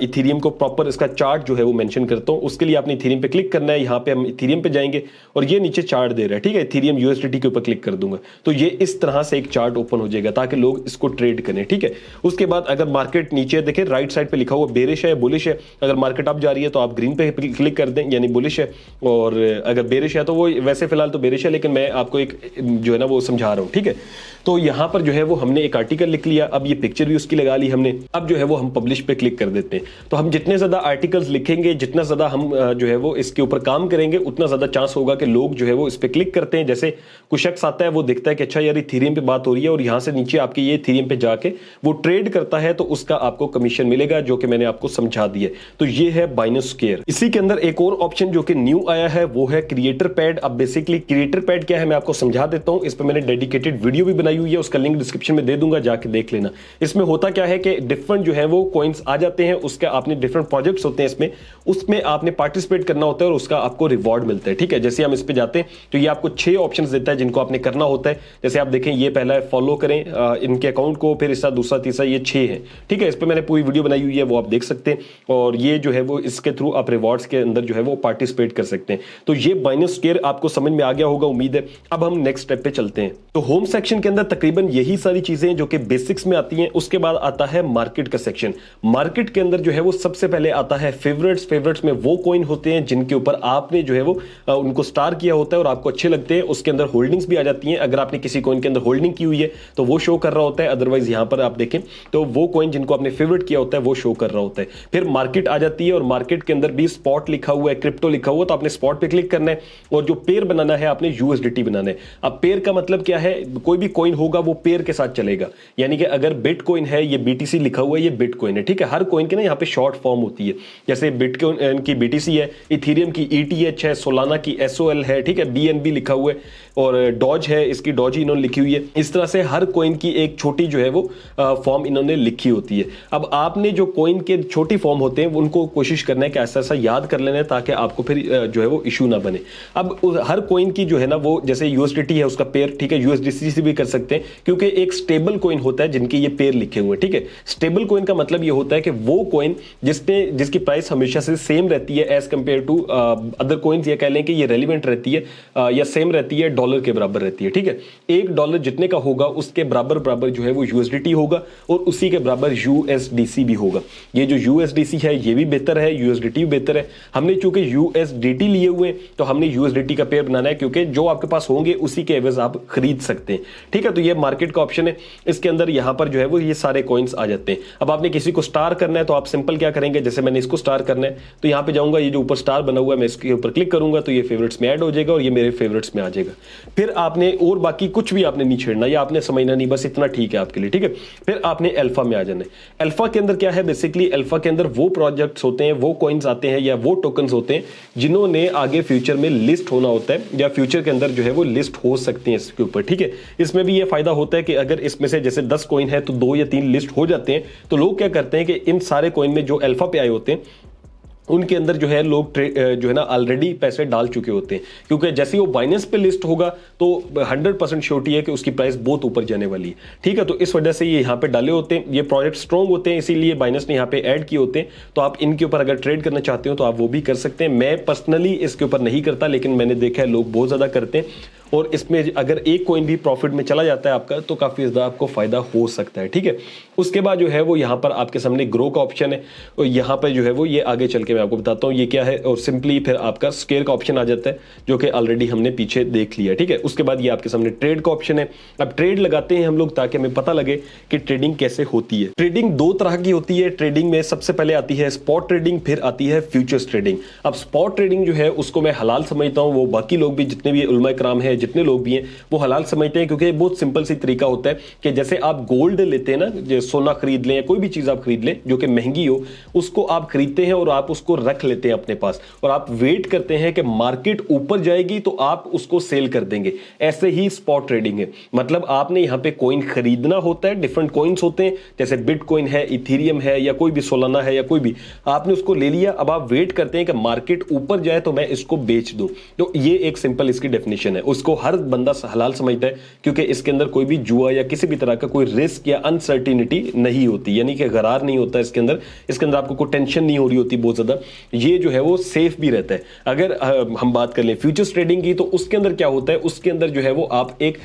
इथेरियम को प्रॉपर इसका चार्ट जो है वो मेंशन करता हूं। उसके लिए आपने इथेरियम पे क्लिक करना है, यहां पे हम इथेरियम पे जाएंगे और ये नीचे चार्ट दे रहा है, ठीक है, इथेरियम यूएसडीटी के ऊपर क्लिक कर दूंगा तो ये इस तरह से एक चार्ट ओपन हो जाएगा ताकि लोग इसको ट्रेड करें, ठीक है। उसके बाद अगर मार्केट नीचे देखें राइट साइड पे लिखा हुआ बेरिश है, बुलिश है, अगर मार्केट अप जा रही है तो आप ग्रीन पे क्लिक कर दें यानी बुलिश है, और अगर बेरिश है तो वो वैसे फिलहाल तो बेरिश है, लेकिन मैं आपको एक जो है ना वो समझा रहा हूं, ठीक है। तो यहां पर जो है वो हमने एक आर्टिकल लिख लिया, अब ये पिक्चर भी उसकी लगा ली हमने। अब जो है वो हम पब्लिश पे क्लिक कर देते हैं। तो हम जितने ज्यादा आर्टिकल्स लिखेंगे, जितना ज्यादा हम जो है वो इसके ऊपर काम करेंगे, उतना ज्यादा चांस होगा कि लोग जो है वो इस पे क्लिक करते हैं। जैसे कुछ शख्स आता है, वो देखता है कि अच्छा यार इथेरियम पे बात हो रही है और यहां से नीचे आपके ये इथेरियम पे जाके वो ट्रेड करता है तो उसका आपको कमीशन मिलेगा, जो कि मैंने आपको समझा दिया। तो ये है बाइनेंस स्क्वायर। इसी के अंदर एक और ऑप्शन जो कि न्यू आया है वो है क्रिएटर पैड। अब बेसिकली क्रिएटर पैड क्या है मैं आपको समझा देता हूं। इस पर मैंने डेडिकेटेड वीडियो भी बनाई हुई है, उसका लिंक डिस्क्रिप्शन में दे दूंगा, जाके देख लेना। इसमें होता क्या है कि डिफरेंट जो है वो कॉइन्स आ जाते हैं, उसका आपने डिफरेंट प्रोजेक्ट्स होते हैं उसमें आपने पार्टिसिपेट करना होता है और उसका आपको रिवॉर्ड मिलता है, ठीक है। जैसे हम इस पे जाते हैं तो ये आपको 6 ऑप्शंस देता है जिनको आपने करना होता है। जैसे आप देखें ये पहला है फॉलो करें इनके अकाउंट को, फिर इसका दूसरा तीसरा, ये 6 है, ठीक है। इस पे मैंने पूरी वीडियो बनाई हुई है, वो आप देख सकते हैं। और ये जो है वो इसके थ्रू आप रिवॉर्ड्स के अंदर जो है वो पार्टिसिपेट कर सकते हैं। तो ये बाइनेंस स्क्वायर आपको समझ में आ गया होगा उम्मीद है। अब हम नेक्स्ट स्टेप पे चलते हैं। तो होम सेक्शन के अंदर तकरीबन यही सारी चीजें जो कि बेसिक्स में आती हैं। उसके बाद आता है मार्केट का सेक्शन। मार्केट के अंदर जो है वो सबसे पहले आता है फेवरेट्स। फेवरेट्स में वो कॉइन होते हैं जिनके ऊपर आपने जो है वो उनको स्टार किया होता है और आपको अच्छे लगते हैं। उसके अंदर होल्डिंग्स भी आ जाती हैं। अगर आपने किसी कॉइन के अंदर होल्डिंग की हुई है तो वो शो कर रहा होता है, अदरवाइज यहां पर आप देखें तो वो कॉइन जिनको आपने फेवरेट किया होता है वो शो कर रहा होता है। फिर मार्केट आ जाती है और मार्केट के अंदर भी स्पॉट लिखा हुआ है, क्रिप्टो लिखा हुआ है, तो आपने स्पॉट पे क्लिक करना है और जो पेयर बनाना है आपने यूएसडीटी बनाना है। अब पेयर का मतलब क्या है, कोई भी कॉइन होगा वो पेयर के साथ चलेगा। यानी कि अगर बिटकॉइन है, ये बीटीसी लिखा हुआ है, ये बिटकॉइन है, ठीक है। हर कॉइन की ना यहाँ पे शॉर्ट फॉर्म होती है। जैसे बिटकॉइन की बीटीसी है, इथेरियम की ईटीएच है, सोलाना की एसओएल है, ठीक है, बीएनबी लिखा हुआ है, और डॉज है, इसकी डॉज इन्होंने लिखी हुई है। इस तरह से हर कॉइन की एक छोटी जो है वो फॉर्म इन्होंने लिखी होती है। अब आपने जो कॉइन के छोटी फॉर्म होते हैं उनको कोशिश करना है कि ऐसा ऐसा याद कर लेना है ताकि आपको फिर जो है वो इशू ना बने। अब हर कॉइन की जो है ना वो जैसे यूएसडीटी है उसका पेयर, ठीक है, यूएसडीसी से भी कर सकते हैं क्योंकि एक स्टेबल कॉइन होता है जिनके ये पेयर लिखे हुए हैं, ठीक है। स्टेबल कॉइन का मतलब ये होता है कि वो कॉइन जिसकी प्राइस हमेशा से सेम रहती है as compare to other coins, या कह लें कि ये रेलिवेंट रहती है या सेम रहती है, डॉलर के बराबर रहती है, ठीक है। $1 जितने का होगा उसके बराबर जो है वो यूएसडीटी होगा और उसी के बराबर यूएसडीसी भी होगा। ये जो यूएसडीसी है ये भी बेहतर है, यूएसडीटी भी बेहतर है। हमने चूंकि यूएसडीटी लिए हुए तो हमने यूएसडीटी का पेयर बनाना है क्योंकि जो आपके पास होंगे उसी के एवज आप खरीद सकते हैं, ठीक है। तो ये मार्केट का ऑप्शन है। इसके अंदर यहां पर जो है वो ये सारे कॉइन्स आ जाते हैं। अब आपने किसी को स्टार करना है तो आप सिंपल क्या करेंगे, जैसे मैंने इसको स्टार करना है तो यहां पे जाऊंगा, ये जो ऊपर स्टार बना हुआ है मैं इसके ऊपर क्लिक करूंगा तो ये फेवरेट्स में ऐड हो जाएगा और ये मेरे फेवरेट्स में आ जाएगा। फिर आपने और बाकी कुछ भी आपने नहीं छेड़ना, ये आपने समझना नहीं, बस इतना ठीक है आपके लिए, ठीक है। फिर आपने अल्फा में आ जाना है। अल्फा के अंदर क्या है, बेसिकली अल्फा के अंदर वो प्रोजेक्ट्स होते हैं, वो कॉइन्स आते हैं या वो टोकन्स होते हैं जिन्होंने आगे फ्यूचर में लिस्ट होना होता है या फ्यूचर के अंदर जो है वो लिस्ट हो सकते हैं इसके ऊपर, ठीक है। इसमें भी ये फायदा होता है कि अगर इसमें से जैसे 10 कॉइन है तो 2 या 3 लिस्ट हो जाते हैं, तो लोग क्या करते हैं कि इन सारे कॉइन में जो अल्फा पे आए होते हैं उनके अंदर जो है लोग जो है ना ऑलरेडी पैसे डाल चुके होते हैं, क्योंकि जैसे ही वो बाइनेंस पे लिस्ट होगा तो 100% श्योरिटी है कि उसकी प्राइस बहुत ऊपर जाने वाली है, ठीक है। तो इस वजह से ये यहाँ पे डाले होते हैं, ये प्रोजेक्ट स्ट्रॉन्ग होते हैं, इसीलिए बाइनेंस ने यहाँ पे ऐड किए होते हैं। तो आप इनके ऊपर अगर ट्रेड करना चाहते हो तो आप वो भी कर सकते हैं। मैं पर्सनली इसके ऊपर नहीं करता, लेकिन मैंने देखा है लोग बहुत ज्यादा करते हैं। और इसमें अगर एक कॉइन भी प्रॉफिट में चला जाता है आपका तो काफी ज्यादा आपको फायदा हो सकता है, ठीक है। उसके बाद जो है वो यहाँ पर आपके सामने ग्रो का ऑप्शन है और यहाँ पर जो है वो ये आगे चल के मैं आपको बताता हूँ ये क्या है, और सिंपली फिर आपका स्केल का ऑप्शन आ जाता है जो कि ऑलरेडी हमने पीछे देख लिया, ठीक है। उसके बाद ये आपके सामने ट्रेड का ऑप्शन है। अब ट्रेड लगाते हैं हम लोग ताकि हमें पता लगे कि ट्रेडिंग कैसे होती है। ट्रेडिंग दो तरह की होती है। ट्रेडिंग में सबसे पहले आती है स्पॉट ट्रेडिंग, फिर आती है फ्यूचर्स ट्रेडिंग। अब स्पॉट ट्रेडिंग जो है उसको मैं हलाल समझता हूं, वो बाकी लोग भी जितने भी उलमा कराम है जितने लोग भी हैं वो हलाल समझते हैं, क्योंकि बहुत सिंपल सी तरीका होता है कि जैसे आप गोल्ड लेते हैं ना, सोना खरीद लें या कोई भी चीज आप खरीद लें जो कि महंगी हो, उसको आप खरीदते हैं और आप उसको रख लेते हैं अपने पास और आप वेट करते हैं कि मार्केट ऊपर जाएगी तो आप उसको सेल कर देंगे। ऐसे ही स्पॉट ट्रेडिंग है, मतलब आपने यहां पे कॉइन खरीदना होता है, डिफरेंट कॉइन्स होते हैं जैसे बिटकॉइन है, इथेरियम है या कोई भी सोलाना है या कोई भी, आपने उसको ले लिया। अब आप वेट करते हैं कि मार्केट ऊपर जाए तो मैं इसको बेच दूं। तो ये एक सिंपल इसकी डेफिनेशन है। उसको हर बंदा हलाल समझता है क्योंकि इसके अंदर कोई भी जुआ या किसी भी तरह का कोई रिस्क या अनसर्टिनिटी नहीं होती, यानी कि गरार नहीं होता इसके अंदर आपको कोई टेंशन नहीं हो रही होती बहुत ज्यादा। ये जो है वो सेफ भी रहता है। अगर हम बात कर लें फ्यूचर्स ट्रेडिंग की तो उसके अंदर क्या होता है, उसके अंदर जो है वो आप एक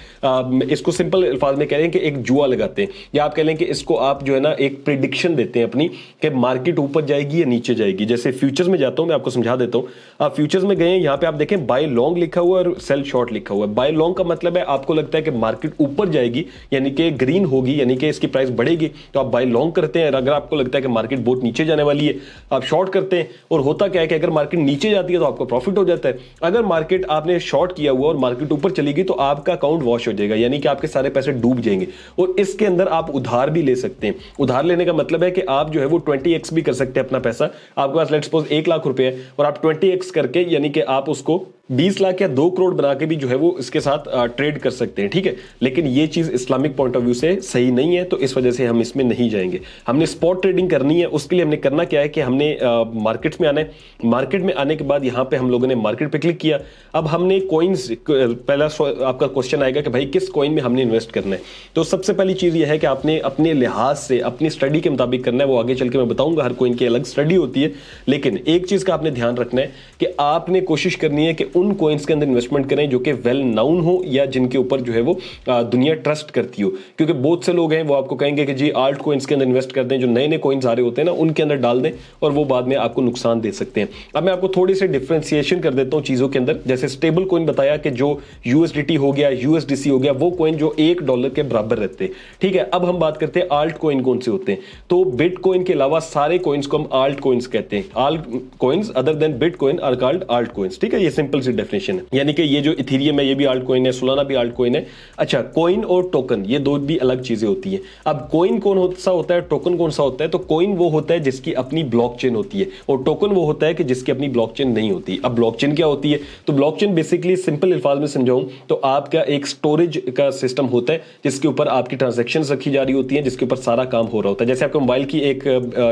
इसको सिंपल अल्फाज में कह रहे हैं कि एक जुआ लगाते हैं, या आप कह लें कि इसको आप जो है ना एक प्रिडिक्शन देते हैं अपनी कि मार्केट ऊपर जाएगी या नीचे जाएगी। जैसे फ्यूचर्स में जाता हूं, मैं आपको समझा देता हूं। आप फ्यूचर्स में गए, यहां पे आप देखें बाय लॉन्ग लिखा हुआ है और सेल शॉर्ट लिखा हुआ है। बाय लॉन्ग का मतलब है आपको लगता है कि मार्केट ऊपर जाएगी यानी कि ग्रीन होगी, यानी कि इसकी प्राइस बढ़ेगी, तो आप बाय लॉन्ग करते हैं। अगर आपको लगता है कि मार्केट बहुत नीचे जाने वाली है, आप शॉर्ट करते हैं। और होता क्या है कि अगर मार्केट नीचे जाती है तो आपको प्रॉफिट हो जाता है। अगर मार्केट आपने शॉर्ट किया हुआ और मार्केट ऊपर चली गई तो आपका अकाउंट वॉश हो जाएगा, यानी कि आपके सारे पैसे डूब जाएंगे। और इसके अंदर आप उधार भी ले सकते हैं। उधार लेने का मतलब है कि आप जो है वो 20x भी कर सकते हैं अपना पैसा। आपके पास लेट्स सपोज 1 लाख रुपए है और आप 20x करके यानी कि आप उसको 20 लाख या 2 करोड़ बना के भी जो है वो इसके साथ ट्रेड कर सकते हैं, ठीक है। लेकिन ये चीज इस्लामिक पॉइंट ऑफ व्यू से सही नहीं है, तो इस वजह से हम इसमें नहीं जाएंगे। हमने स्पॉट ट्रेडिंग करनी है, उसके लिए हमने करना क्या है कि हमने मार्केट्स में आना है। मार्केट में आने के बाद यहाँ पे हम लोगों ने मार्केट पे क्लिक किया। अब हमने कॉइन्स, पहला आपका क्वेश्चन आएगा कि भाई किस कॉइन में हमने इन्वेस्ट करना है। तो सबसे पहली चीज यह है कि आपने अपने लिहाज से अपनी स्टडी के मुताबिक करना है। वो आगे चल के मैं बताऊंगा, हर कॉइन की अलग स्टडी होती है। लेकिन एक चीज का आपने ध्यान रखना है कि आपने कोशिश करनी है कि उन कॉइन्स के अंदर इन्वेस्टमेंट करें जो कि वेल नाउन हो या जिनके ऊपर जो है वो दुनिया ट्रस्ट करती हो। क्योंकि बहुत से लोग हैं वो आपको कहेंगे कि जी आल्ट कॉइन्स के अंदर इन्वेस्ट कर दें, जो नए नए कॉइन्स आ रहे होते हैं ना उनके अंदर डाल दें और वो बाद में आपको नुकसान दे सकते हैं। अब मैं आपको थोड़ी सी डिफरेंशिएशन कर देता हूं चीजों के अंदर। जैसे स्टेबल कॉइन बताया कि जो यूएसडीटी हो गया, यूएसडीसी हो गया, वो कॉइन जो $1 के बराबर रहते हैं, ठीक है। अब हम बात करते हैं आल्ट कॉइन कौन से होते हैं। तो बिटकॉइन के अलावा सारे कॉइन्स को हम आल्ट कॉइन्स कहते हैं। Altcoins other than bitcoin are called altcoins, ठीक है। ये सिंपल सी डेफिनेशन है, यानी कि ये जो इथेरियम है ये भी आल्ट कॉइन है, सोलाना भी आल्ट कॉइन है। अच्छा, कॉइन और टोकन ये दो भी अलग चीजें होती है। अब कॉइन कौन सा होता है, टोकन कौन सा होता है। तो कॉइन वो होता है जिसकी अपनी ब्लॉकचेन होती है और टोकन वो होता है कि जिसकी अपनी ब्लॉकचेन नहीं होती। अब ब्लॉकचेन क्या होती है, तो ब्लॉकचेन बेसिकली सिंपल अल्फाज में समझाऊं तो आपका एक स्टोरेज का सिस्टम होता है जिसके ऊपर आपकी ट्रांजैक्शंस रखी जा रही होती हैं, जिसके ऊपर सारा काम हो रहा होता है। जैसे आपके मोबाइल की एक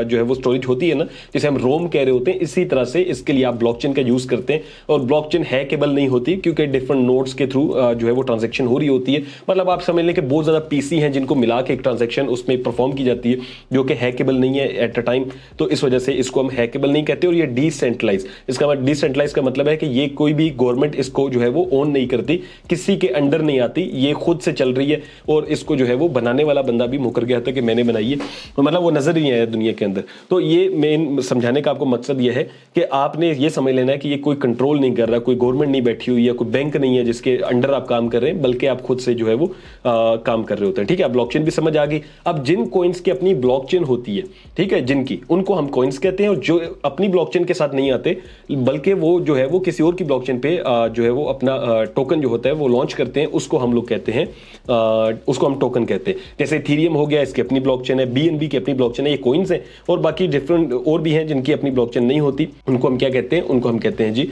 जो है वो स्टोरेज होती है ना, जिसे हम रोम कह रहे होते हैं, इसी तरह से इसके लिए आप ब्लॉकचेन का यूज करते हैं। और ब्लॉकचेन हैकेबल नहीं होती क्योंकि डिफरेंट नोड्स के थ्रू जो है वो ट्रांजैक्शन हो रही होती है। मतलब आप समझ लें कि बहुत ज्यादा पीसी हैं जिनको मिला के एक ट्रांजैक्शन उसमें परफॉर्म की जाती है जो कि हैकेबल नहीं है एट अ टाइम। तो इस वजह से इसको हम हैकेबल नहीं कहते। और ये डिसेंट्रलाइज, इसका डिसेंट्रलाइज का मतलब है कि ये कोई भी गवर्नमेंट इसको जो है वो ओन नहीं करती, किसी के अंडर नहीं आती, ये खुद से चल रही है। और इसको जो है वो बनाने वाला बंदा भी मुकर गया था कि मैंने बनाई है, मतलब वो नजर ही नहीं आया दुनिया के अंदर। तो ये मेन समझाने का आपको मकसद ये है कि आपने ये समझ लेना है कि ये कोई कंट्रोल नहीं कर रहा, कोई गवर्नमेंट नहीं बैठी हुई है, कोई बैंक नहीं है जिसके अंडर आप काम कर रहे हैं, बल्कि आप खुद से जो है वो काम कर रहे होते हैं, ठीक है। ब्लॉकचेन भी समझ आ गई। अब जिन कॉइन्स की अपनी ब्लॉकचेन होती है, ठीक है, जिनकी, उनको हम कॉइन्स कहते हैं। और जो अपनी ब्लॉकचेन के साथ नहीं आते बल्कि वो जो है वो किसी और की ब्लॉकचेन पे जो है वो अपना टोकन जो होता है वो लॉन्च करते हैं, उसको हम लोग कहते हैं, उसको हम टोकन कहते हैं। जैसे इथेरियम हो गया, इसकी अपनी ब्लॉकचेन है, बीएनबी की अपनी ब्लॉकचेन है, ये कॉइन्स हैं। और बाकी डिफरेंट और भी हैं जिनकी अपनी ब्लॉकचेन नहीं होती, उनको हम क्या कहते हैं, उनको हम कहते हैं जी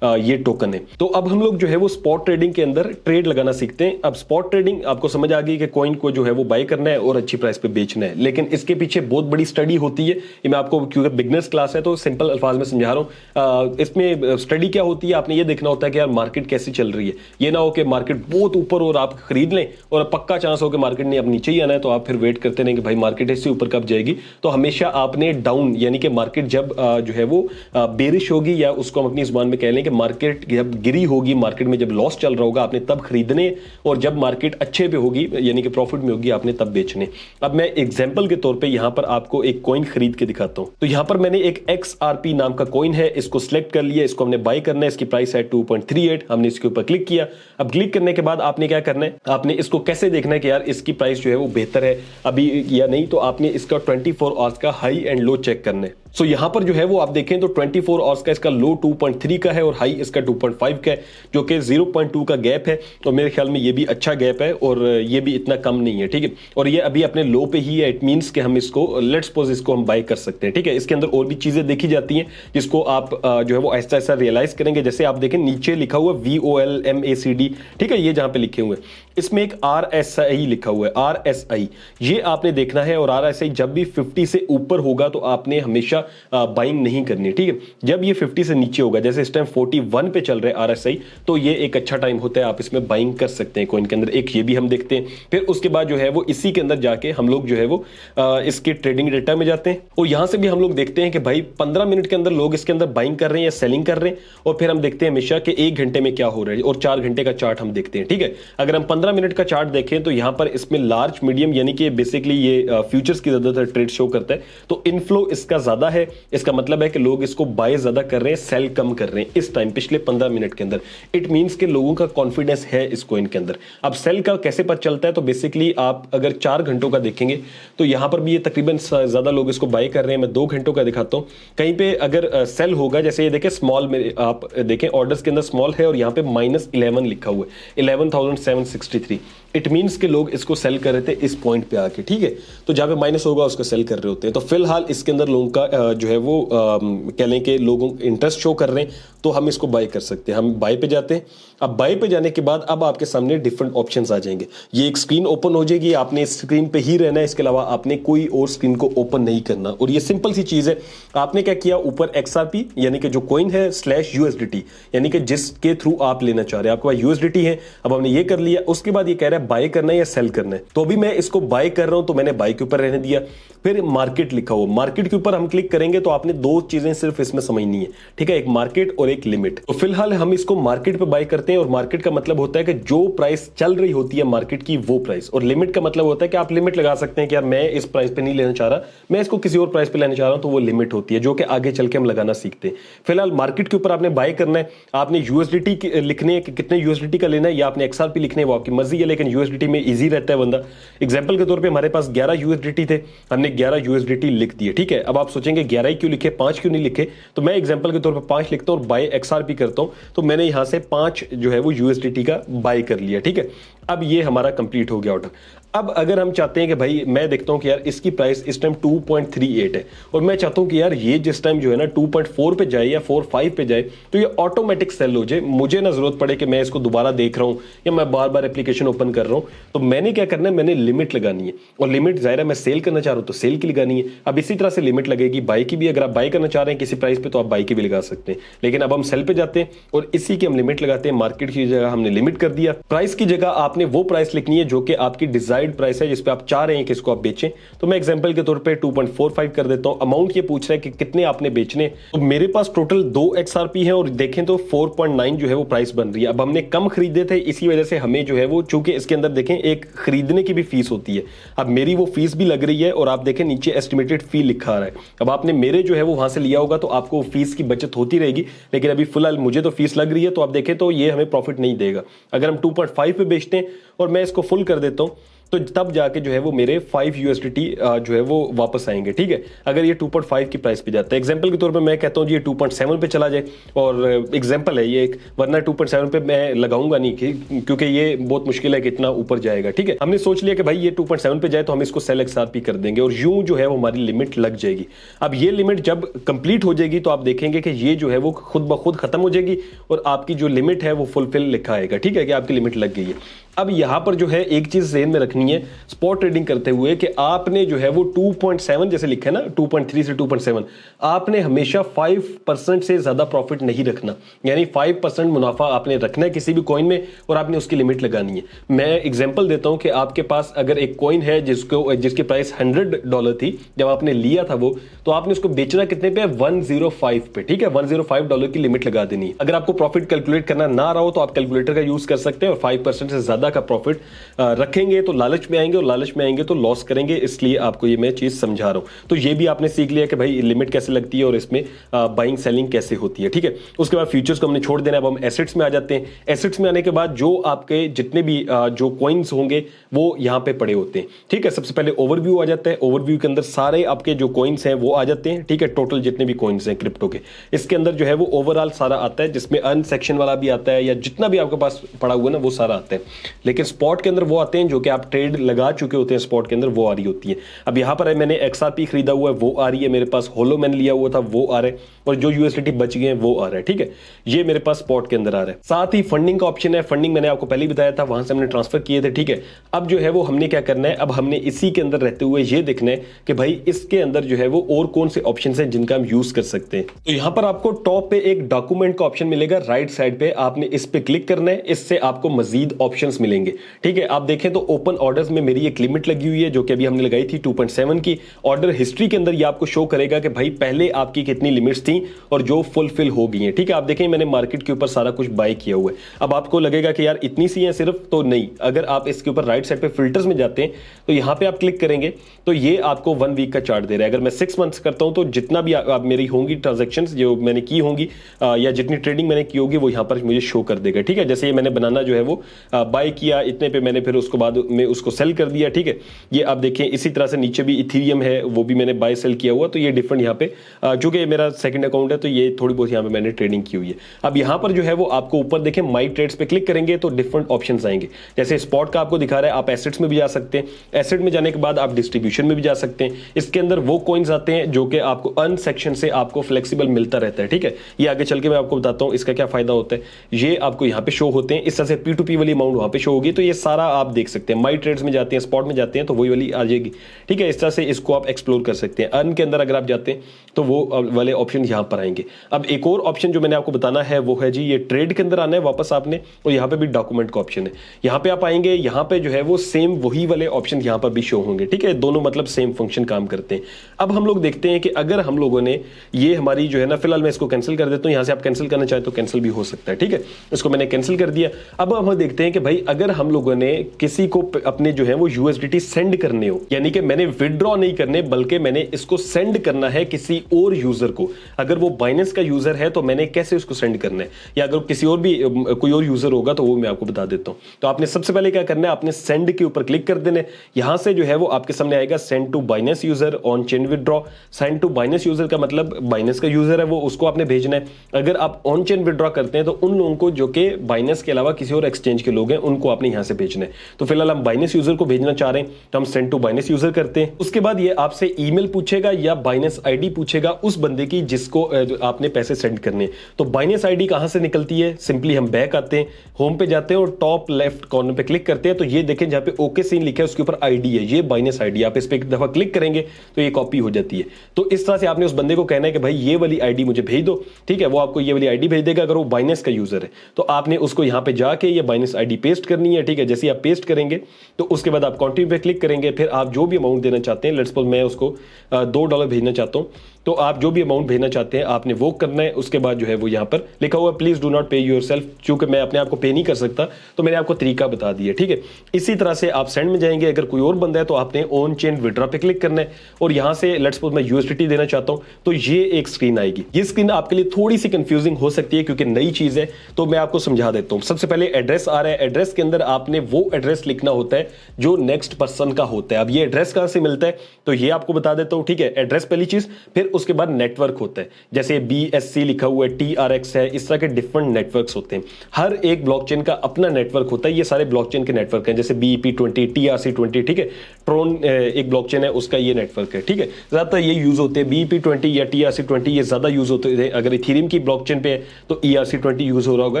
ये टोकन है। तो अब हम लोग जो है वो स्पॉट ट्रेडिंग के अंदर ट्रेड लगाना सीखते हैं। अब स्पॉट ट्रेडिंग आपको समझ आ गई कि कॉइन को जो है वो बाय करना है और अच्छी प्राइस पे बेचना है, लेकिन इसके पीछे बहुत बड़ी स्टडी होती है। ये मैं आपको, क्योंकि बिगनर्स क्लास है तो सिंपल अल्फाज में समझा रहा हूं। इसमें स्टडी क्या होती है, आपने ये देखना होता है कि यार मार्केट कैसी चल रही है। ये ना हो कि मार्केट बहुत ऊपर और आप खरीद लें और पक्का चांस हो कि मार्केट ने अब नीचे ही आना है, तो आप फिर वेट करते रहें कि भाई मार्केट इससे ऊपर कब जाएगी। तो हमेशा आपने डाउन, यानी कि मार्केट जब जो है वो बेरिश होगी, या उसको हम अपनी जुबान में कह लें कि मार्केट जब गिरी होगी मार्केट में, जब लॉस चल रहा होगा आपने तब खरीदने, और जब मार्केट अच्छे पे होगी यानी कि प्रॉफिट में होगी आपने तब बेचने। अब मैं एग्जांपल के तौर पे यहां पर आपको एक कॉइन खरीद के दिखाता हूं। तो यहां पर मैंने एक XRP नाम का कॉइन है, इसको सिलेक्ट कर लिया, इसको हमने बाय करना है, इसकी प्राइस है 2.38। हमने इसके ऊपर क्लिक किया। अब क्लिक करने के बाद आपने क्या करना है, आपने इसको कैसे देखना है कि यार इसकी प्राइस जो है वो बेहतर है अभी या नहीं, तो आपने इसका 24 आवर्स का हाई एंड लो चेक करना है। सो यहां पर जो है वो आप देखें तो 24 आवर्स का इसका लो 2.3 का है और हाई इसका 2.5 का है, जो कि 0.2 का गैप है। और मेरे ख्याल में ये भी अच्छा गैप है और ये भी इतना कम नहीं है, ठीक है। और ये अभी अपने लो पे ही है, इट मींस कि हम इसको लेट्स सपोज इसको हम बाय कर सकते हैं, ठीक है। इसके अंदर और भी चीजें देखी जाती हैं जिसको आप जो है वो ऐसा ऐसा रियलाइज करेंगे। जैसे आप देखें नीचे लिखा हुआ VOLMACD, ठीक है, ये जहां पे लिखे हुए इसमें एक RSI लिखा हुआ है, RSI ये आपने देखना है। और RSI जब भी 50 से ऊपर होगा तो आपने हमेशा बाइंग नहीं करनी, ठीक है। जब ये 50 से नीचे होगा, जैसे इस टाइम 41 पे चल रहा है RSI, तो ये एक अच्छा टाइम होता है, आप इसमें बाइंग कर सकते हैं कॉइन के अंदर। एक ये भी हम देखते हैं। फिर उसके बाद जो है वो इसी के अंदर जाके हम लोग जो है वो इसके ट्रेडिंग डेटा में जाते हैं और यहां से भी हम लोग देखते हैं कि भाई 15 मिनट के अंदर लोग इसके अंदर बाइंग कर रहे हैं या सेलिंग कर रहे हैं। और फिर हम देखते हैं हमेशा कि 1 घंटे में क्या हो रहा है और 4 घंटे का चार्ट हम देखते हैं, ठीक है। अगर हम 15 मिनट का चार्ट देखें तो यहां पर इसमें लार्ज मीडियम यानी कि बेसिकली ये फ्यूचर्स की ज्यादातर ट्रेड शो करता है, तो इनफ्लो इसका ज्यादा है। इसका मतलब है कि लोग इसको बाय ज्यादा कर रहे हैं, सेल कम कर रहे हैं इस टाइम पिछले 15 मिनट के अंदर। इट मींस कि लोगों का कॉन्फिडेंस है इस कॉइन के अंदर। अब सेल का कैसे पता चलता है, तो बेसिकली आप अगर 4 घंटों का देखेंगे तो यहां पर भी ये तकरीबन ज्यादा लोग इसको बाय कर रहे हैं। मैं 2 घंटों का दिखाता हूं। कहीं पे अगर सेल होगा, जैसे ये देखें स्मॉल में, आप देखें ऑर्डर्स के अंदर स्मॉल है और यहां पे -11 लिखा हुआ है, 11,763। इट मींस के लोग इसको सेल कर रहे थे इस पॉइंट पे आके, ठीक है। तो जहां पे माइनस होगा उसको सेल कर रहे होते हैं। तो फिलहाल इसके अंदर लोगों का जो है वो कह लें कि लोगों इंटरेस्ट शो कर रहे हैं, तो हम इसको बाय कर सकते हैं। हम बाय पे जाते हैं। अब बाय पे जाने के बाद अब आपके सामने डिफरेंट ऑप्शंस आ जाएंगे। ये एक स्क्रीन ओपन हो जाएगी, आपने इस स्क्रीन पे ही रहना है, इसके अलावा आपने कोई और स्क्रीन को ओपन नहीं करना। और ये सिंपल सी चीज है। आपने क्या किया, ऊपर XRP यानी कि जो कॉइन है /USDT यानी कि जिसके थ्रू आप लेना चाह रहे हैं, आपके पास USDT है। अब हमने ये कर लिया। उसके बाद ये कह रहा है बाय करना है या सेल करना है, तो अभी मैं इसको बाय कर रहा हूं, तो मैंने बाय के ऊपर रहने दिया। फिर मार्केट लिखा हुआ, मार्केट के ऊपर हम क्लिक करेंगे तो आपने 2 चीजें सिर्फ इसमें समझनी है, ठीक है, एक मार्केट और एक लिमिट। तो फिलहाल हम इसको मार्केट पे बाय करते हैं और मार्केट का मतलब होता है कि जो प्राइस चल रही होती है मार्केट की वो प्राइस, और लिमिट का मतलब होता है कि आप लिमिट लगा सकते हैं कि यार मैं इस प्राइस पे नहीं लेना चाह रहा, मैं इसको किसी और प्राइस पे लेना चाह रहा हूं, तो वो लिमिट होती है जो कि आगे चल के हम लगाना सीखते हैं। फिलहाल मार्केट के ऊपर आपने बाय करना है, आपने USDT लिखने कि कितने USDT का लेना है या आपने XRP लिखने है, वो आपकी मर्जी है, लेकिन USDT में इजी रहता है बंदा। एग्जांपल के तौर पे हमारे पास 11 USDT थे, हमने 11 USDT लिख दिए, ठीक है। अब आप सोचेंगे 11 ही क्यों लिखे, 5 क्यों नहीं लिखे, तो मैं एग्जांपल के तौर पे 5 लिखता हूं और बाय XRP करता हूं, तो मैंने यहां से 5 जो है वो USDT का बाय कर लिया, ठीक है। अब ये हमारा कंप्लीट हो गया ऑर्डर। अब अगर हम चाहते हैं कि भाई मैं देखता हूं कि यार इसकी प्राइस इस टाइम 2.38 है और मैं चाहता हूं कि यार ये जिस टाइम जो है ना 2.4 पे जाए या 4.5 पे जाए तो ये ऑटोमेटिक सेल हो जाए, मुझे ना जरूरत पड़े कि मैं इसको दोबारा देख रहा हूं या मैं बार बार एप्लीकेशन ओपन कर रहा हूं। तो मैंने क्या करना है, मैंने लिमिट लगानी है, और लिमिट जाहिर है मैं सेल करना चाह रहा हूं तो सेल की लगानी है। अब इसी तरह से लिमिट लगेगी बाय की भी, अगर आप बाय करना चाह रहे हैं किसी प्राइस पे तो आप बाय की भी लगा सकते हैं। लेकिन अब हम सेल पे जाते हैं और इसी की हम लिमिट लगाते हैं। मार्केट की जगह हमने लिमिट कर दिया, प्राइस की जगह आपने वो प्राइस लिखनी है जो कि आपकी डिजायर्ड प्राइस है, जिस पे आप चाह रहे हैं कि इसको आप बेचें। तो मैं एग्जांपल के तौर पे 2.45 कर देता हूं। अमाउंट ये पूछ रहा है कि कितने आपने बेचने, तो मेरे पास टोटल 2 XRP है और देखें तो 4.9 जो है वो प्राइस बन रही है। अब हमने कम खरीदे थे, इसी वजह से हमें जो है वो, चूंकि इसके अंदर देखें एक खरीदने की भी फीस होती है, अब मेरी वो फीस भी लग रही है और आप देखें नीचे एस्टिमेटेड फी लिखा आ रहा है। अब आपने मेरे जो है वो वहां से लिया होगा तो आपको फीस की बचत होती रहेगी, लेकिन अभी फिलहाल मुझे तो फीस लग रही है, तो आप देखें तो ये हमें प्रॉफिट नहीं देगा। अगर हम 2.5 पे बेचते हैं और मैं इसको फुल कर देता हूं तो तब जाके जो है वो मेरे 5 USDT जो है वो वापस आएंगे, ठीक है। अगर ये 2.5 की प्राइस पे जाता है, एग्जांपल के तौर पे मैं कहता हूं जी ये 2.7 पे चला जाए, और एग्जांपल है ये एक, वरना 2.7 पे मैं लगाऊंगा नहीं क्योंकि ये बहुत मुश्किल है कि इतना ऊपर जाएगा, ठीक है। हमने सोच लिया कि भाई ये 2.7 पे जाए तो हम इसको सेल XRP कर देंगे और यूं जो है वो हमारी लिमिट लग जाएगी। अब ये लिमिट जब कंप्लीट हो जाएगी तो आप देखेंगे कि ये जो है वो खुद ब खुद खत्म हो जाएगी और आपकी जो लिमिट है वो फुलफिल लिखा आएगा, ठीक है, कि आपकी लिमिट लग गई है। अब यहां पर जो है एक चीज ध्यान में रखनी है स्पॉट ट्रेडिंग करते हुए कि आपने जो है वो 2.7 जैसे लिखा है ना, 2.3 से 2.7, आपने हमेशा 5% से ज्यादा प्रॉफिट नहीं रखना, यानी 5% मुनाफा आपने रखना है किसी भी कॉइन में और आपने उसकी लिमिट लगानी है। मैं एग्जांपल देता हूं कि आपके पास अगर एक कॉइन है जिसकी प्राइस $100 थी जब आपने लिया था वो, तो आपने उसको बेचना कितने पे? 105 पे, ठीक है। $105 की लिमिट लगा देनी है। अगर आपको प्रॉफिट कैलकुलेट करना ना रहा हो तो आप कैलकुलेटर का यूज कर सकते हैं और 5% से ज्यादा का प्रॉफिट रखेंगे तो लालच में आएंगे और लालच में आएंगे तो लॉस करेंगे, इसलिए आपको ये मैं चीज समझा रहा हूं। तो ये भी आपने सीख लिया कि भाई लिमिट कैसे लगती है और इसमें बाइंग सेलिंग कैसे होती है, ठीक है। उसके बाद फ्यूचर्स को हमने छोड़ देना, अब हम एसेट्स में आ जाते हैं। एसेट्स में आने के बाद जो आपके जितने भी जो कॉइन्स होंगे वो यहां पे पड़े होते हैं, ठीक है। सबसे पहले ओवरव्यू आ जाता है, ओवरव्यू के अंदर सारे आपके जो कॉइन्स हैं वो आ जाते हैं, ठीक है। टोटल जितने भी कॉइन्स हैं क्रिप्टो के, इसके अंदर जो है वो ओवरऑल सारा आता है, जिसमें अर्न सेक्शन वाला भी आता है या जितना भी आपके पास पड़ा हुआ है ना वो सारा आता है। लेकिन स्पॉट के अंदर वो आते हैं जो कि आप ट्रेड लगा चुके होते हैं, स्पॉट के अंदर वो आ रही होती है। अब यहां पर मैंने XRP खरीदा हुआ है वो आ रही है मेरे पास, होलो मैंने लिया हुआ था वो आ रहा है, और जो USDT बच गए हैं वो आ रहा है, ठीक है। ये मेरे पास स्पॉट के अंदर आ रहा है। साथ ही फंडिंग का ऑप्शन है, फंडिंग मैंने आपको पहले ही बताया था, वहां से हमने ट्रांसफर किए थे, ठीक है। अब जो है वो हमने क्या करना है, अब हमने इसी के अंदर रहते हुए ये देखना है कि भाई इसके अंदर जो है वो और कौन से ऑप्शन हैं जिनका हम यूज कर सकते हैं। तो यहां पर आपको टॉप पे एक डॉक्यूमेंट का ऑप्शन मिलेगा राइट साइड पे, आपने इस पे क्लिक करना है, इससे आपको मजीद ऑप्शंस मिलेंगे, ठीक है। आप देखें तो ओपन ऑर्डर्स में मेरी एक लिमिट लगी हुई है जो कि अभी हमने लगाई थी 2.7 की। ऑर्डर हिस्ट्री के अंदर ये आपको शो करेगा कि भाई पहले आपकी कितनी लिमिट्स थी और जो फुलफिल हो गई हैं, ठीक है। आप देखें मैंने मार्केट के ऊपर सारा कुछ बाय किया हुआ है। अब आपको लगेगा कि यार इतनी सी है सिर्फ, तो नहीं, अगर आप इसके ऊपर राइट साइड पे फिल्टर्स में जाते हैं तो यहां पे आप क्लिक करेंगे तो ये आपको 1 वीक का चार्ट दे रहा है। अगर मैं 6 मंथ्स करता हूं तो जितना भी आप मेरी होंगी ट्रांजेक्शंस जो मैंने की होंगी या जितनी ट्रेडिंग मैंने की होगी वो यहां पर मुझे शो कर देगा, ठीक है। जैसे ये मैंने बनाना जो है वो बाय किया इतने पे, मैंने फिर उसको बाद में उसको सेल कर दिया, ठीक है। ये आप देखें इसी तरह से नीचे भी इथीरियम है वो भी मैंने बाय सेल किया हुआ, तो ये डिफरेंट यहाँ पे चूंकि मेरा सेकंड अकाउंट है तो ये थोड़ी बहुत यहाँ पे मैंने ट्रेडिंग की हुई है। अब यहाँ पर जो है वो आपको ऊपर देखें माई ट्रेड्स पे क्लिक करेंगे तो डिफरेंट ऑप्शंस आएंगे। जैसे स्पॉट का आपको दिखा रहा है, आप एसेट्स में भी जा सकते हैं, एसेट में जाने के बाद आप डिस्ट्रीब्यूशन में भी जा सकते हैं। इसके अंदर वो कॉइन्स आते हैं जो कि आपको अर्न सेक्शन से आपको फ्लेक्सिबल मिलता रहता है, ठीक है। ये आगे चल के मैं आपको बताता हूँ इसका क्या फायदा होता है। ये आपको यहाँ पे शो होते हैं, इस तरह से P2P वाली अमाउंट वहां पे शो होगी, तो ये सारा आप देख सकते हैं। माई ट्रेड्स में जाते हैं, स्पॉट में जाते हैं तो वही वाली आ जाएगी, ठीक है। इस तरह से इसको आप एक्सप्लोर कर सकते हैं। अर्न के अंदर अगर आप जाते हैं तो वो वाले ऑप्शन यहां पर आएंगे। अब एक और ऑप्शन जो मैंने आपको बताना है वो है जी ये ट्रेड के अंदर आना है वापस आपने, और यहाँ पे भी डॉक्यूमेंट का ऑप्शन है। यहाँ पे आप आएंगे, यहाँ पे जो है वो सेम वही वाले ऑप्शन यहाँ पर भी शो होंगे, ठीक है। दोनों मतलब सेम फंक्शन काम करते हैं। अब हम लोग देखते हैं कि अगर हम लोगों ने ये हमारी जो है ना, फिलहाल मैं इसको कैंसिल कर देता हूँ, यहाँ से आप कैंसिल करना चाहे तो कैंसिल भी हो सकता है, ठीक है। इसको मैंने कैंसिल कर दिया। अब हम देखते हैं कि भाई अगर हम लोगों ने किसी को अपने जो है वो USDT सेंड करने हो, यानी कि मैंने विड्रॉ नहीं करने बल्कि मैंने इसको सेंड करना है किसी और यूजर को। अगर वो बाइनेंस का यूजर है तो मैंने कैसे उसको सेंड करना है, या अगर किसी और भी कोई और यूजर होगा तो वो मैं आपको बता देता हूं। तो आपने सबसे पहले क्या करना है, आपने सेंड के ऊपर क्लिक कर देना है। यहां से जो है वो आपके सामने आएगा send to Binance user on chain withdraw. Send to Binance user का मतलब बाइनेंस का यूजर है वो, उसको आपने भेजना है। अगर आप ऑन चेन विड्रॉ करते हैं तो उन लोगों को जो कि बाइनेंस के अलावा किसी और एक्सचेंज के लोग हैं उनको आपने यहां से भेजना है। तो फिलहाल हम बाइनेंस यूजर को भेजना चाह रहे हैं तो हम सेंड टू बाइनेंस यूजर करते हैं। उसके बाद ये आपसे ईमेल पूछेगा या बाइनेंस आईडी पूछेगा उस बंदे की जिसको आपने पैसे सेंड करने। तो बाइनेंस आईडी कहां से निकलती है, सिंपली हम बैक आते हैं, होम पे जाते हैं और टॉप लेफ्ट कॉर्नर पे क्लिक करते हैं तो ये देखें जहां पे ओके सीन लिखा है उसके ऊपर आईडी है, ये बाइनेंस आईडी। आप इस पे एक दफा क्लिक करेंगे तो ये कॉपी हो जाती है। तो इस तरह से आपने उस बंदे को कहना है कि भाई ये वाली आईडी मुझे भेज दो, ठीक है। वो आपको ये वाली आईडी भेज देगा। अगर वो बाइनेंस का यूजर है तो आपने उसको यहां पे जाके ये बाइनेंस आईडी पेस्ट करनी है, ठीक है। जैसे आप पेस्ट करेंगे तो उसके बाद आप कंटिन्यू पे क्लिक करेंगे, फिर आप जो भी अमाउंट देना चाहते हैं, लेट्स सपोज मैं उसको $2 भेजना चाहता हूं, तो आप जो भी अमाउंट भेजना चाहते हैं आपने वो करना है। उसके बाद जो है वो यहाँ पर लिखा हुआ प्लीज डू नॉट पे योरसेल्फ, क्योंकि मैं अपने आप को पे नहीं कर सकता तो मैंने आपको तरीका बता दिया, ठीक है। इसी तरह से आप सेंड में जाएंगे। अगर कोई और बंदा है तो आपने ऑन चेन विड्रॉ पे क्लिक करना है और यहां से लेट्स सपोज मैं USDT देना चाहता हूं तो ये एक स्क्रीन आएगी। ये स्क्रीन आपके लिए थोड़ी सी कंफ्यूजिंग हो सकती है क्योंकि नई चीज है, तो मैं आपको समझा देता हूं। सबसे पहले एड्रेस आ रहा है, एड्रेस के अंदर आपने वो एड्रेस लिखना होता है जो नेक्स्ट पर्सन का होता है। अब ये एड्रेस कहां से मिलता है तो ये आपको बता देता हूं, ठीक है। एड्रेस पहली चीज, फिर उसके बाद नेटवर्क होता है, जैसे BSC लिखा हुआ है, TRX है, इस तरह के डिफरेंट नेटवर्क्स होते हैं। हर एक ब्लॉकचेन का अपना नेटवर्क होता है। ये सारे ब्लॉकचेन के नेटवर्क हैं, जैसे BEP20, TRC20, ठीक है। ट्रोन एक ब्लॉकचेन है, उसका ये नेटवर्क है, ठीक है। ज्यादातर ये यूज होते हैं, BEP20 या TRC20 ये ज्यादा यूज होते हैं। अगर इथेरियम की ब्लॉकचेन पे है तो ERC20 यूज हो रहा होगा।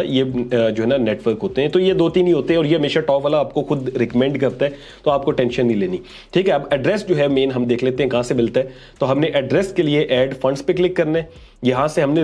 ये जो है ना नेटवर्क होते हैं। तो ये 2-3 ही होते हैं और ये हमेशा टॉप वाला आपको खुद रिकमेंड करता है, तो आपको टेंशन नहीं लेनी, ठीक है। अब एड्रेस जो है मेन हम देख लेते हैं कहां से मिलता है। तो हमने एड्रेस के लिए ऐड फंड्स पे क्लिक करना है, यहां से हमने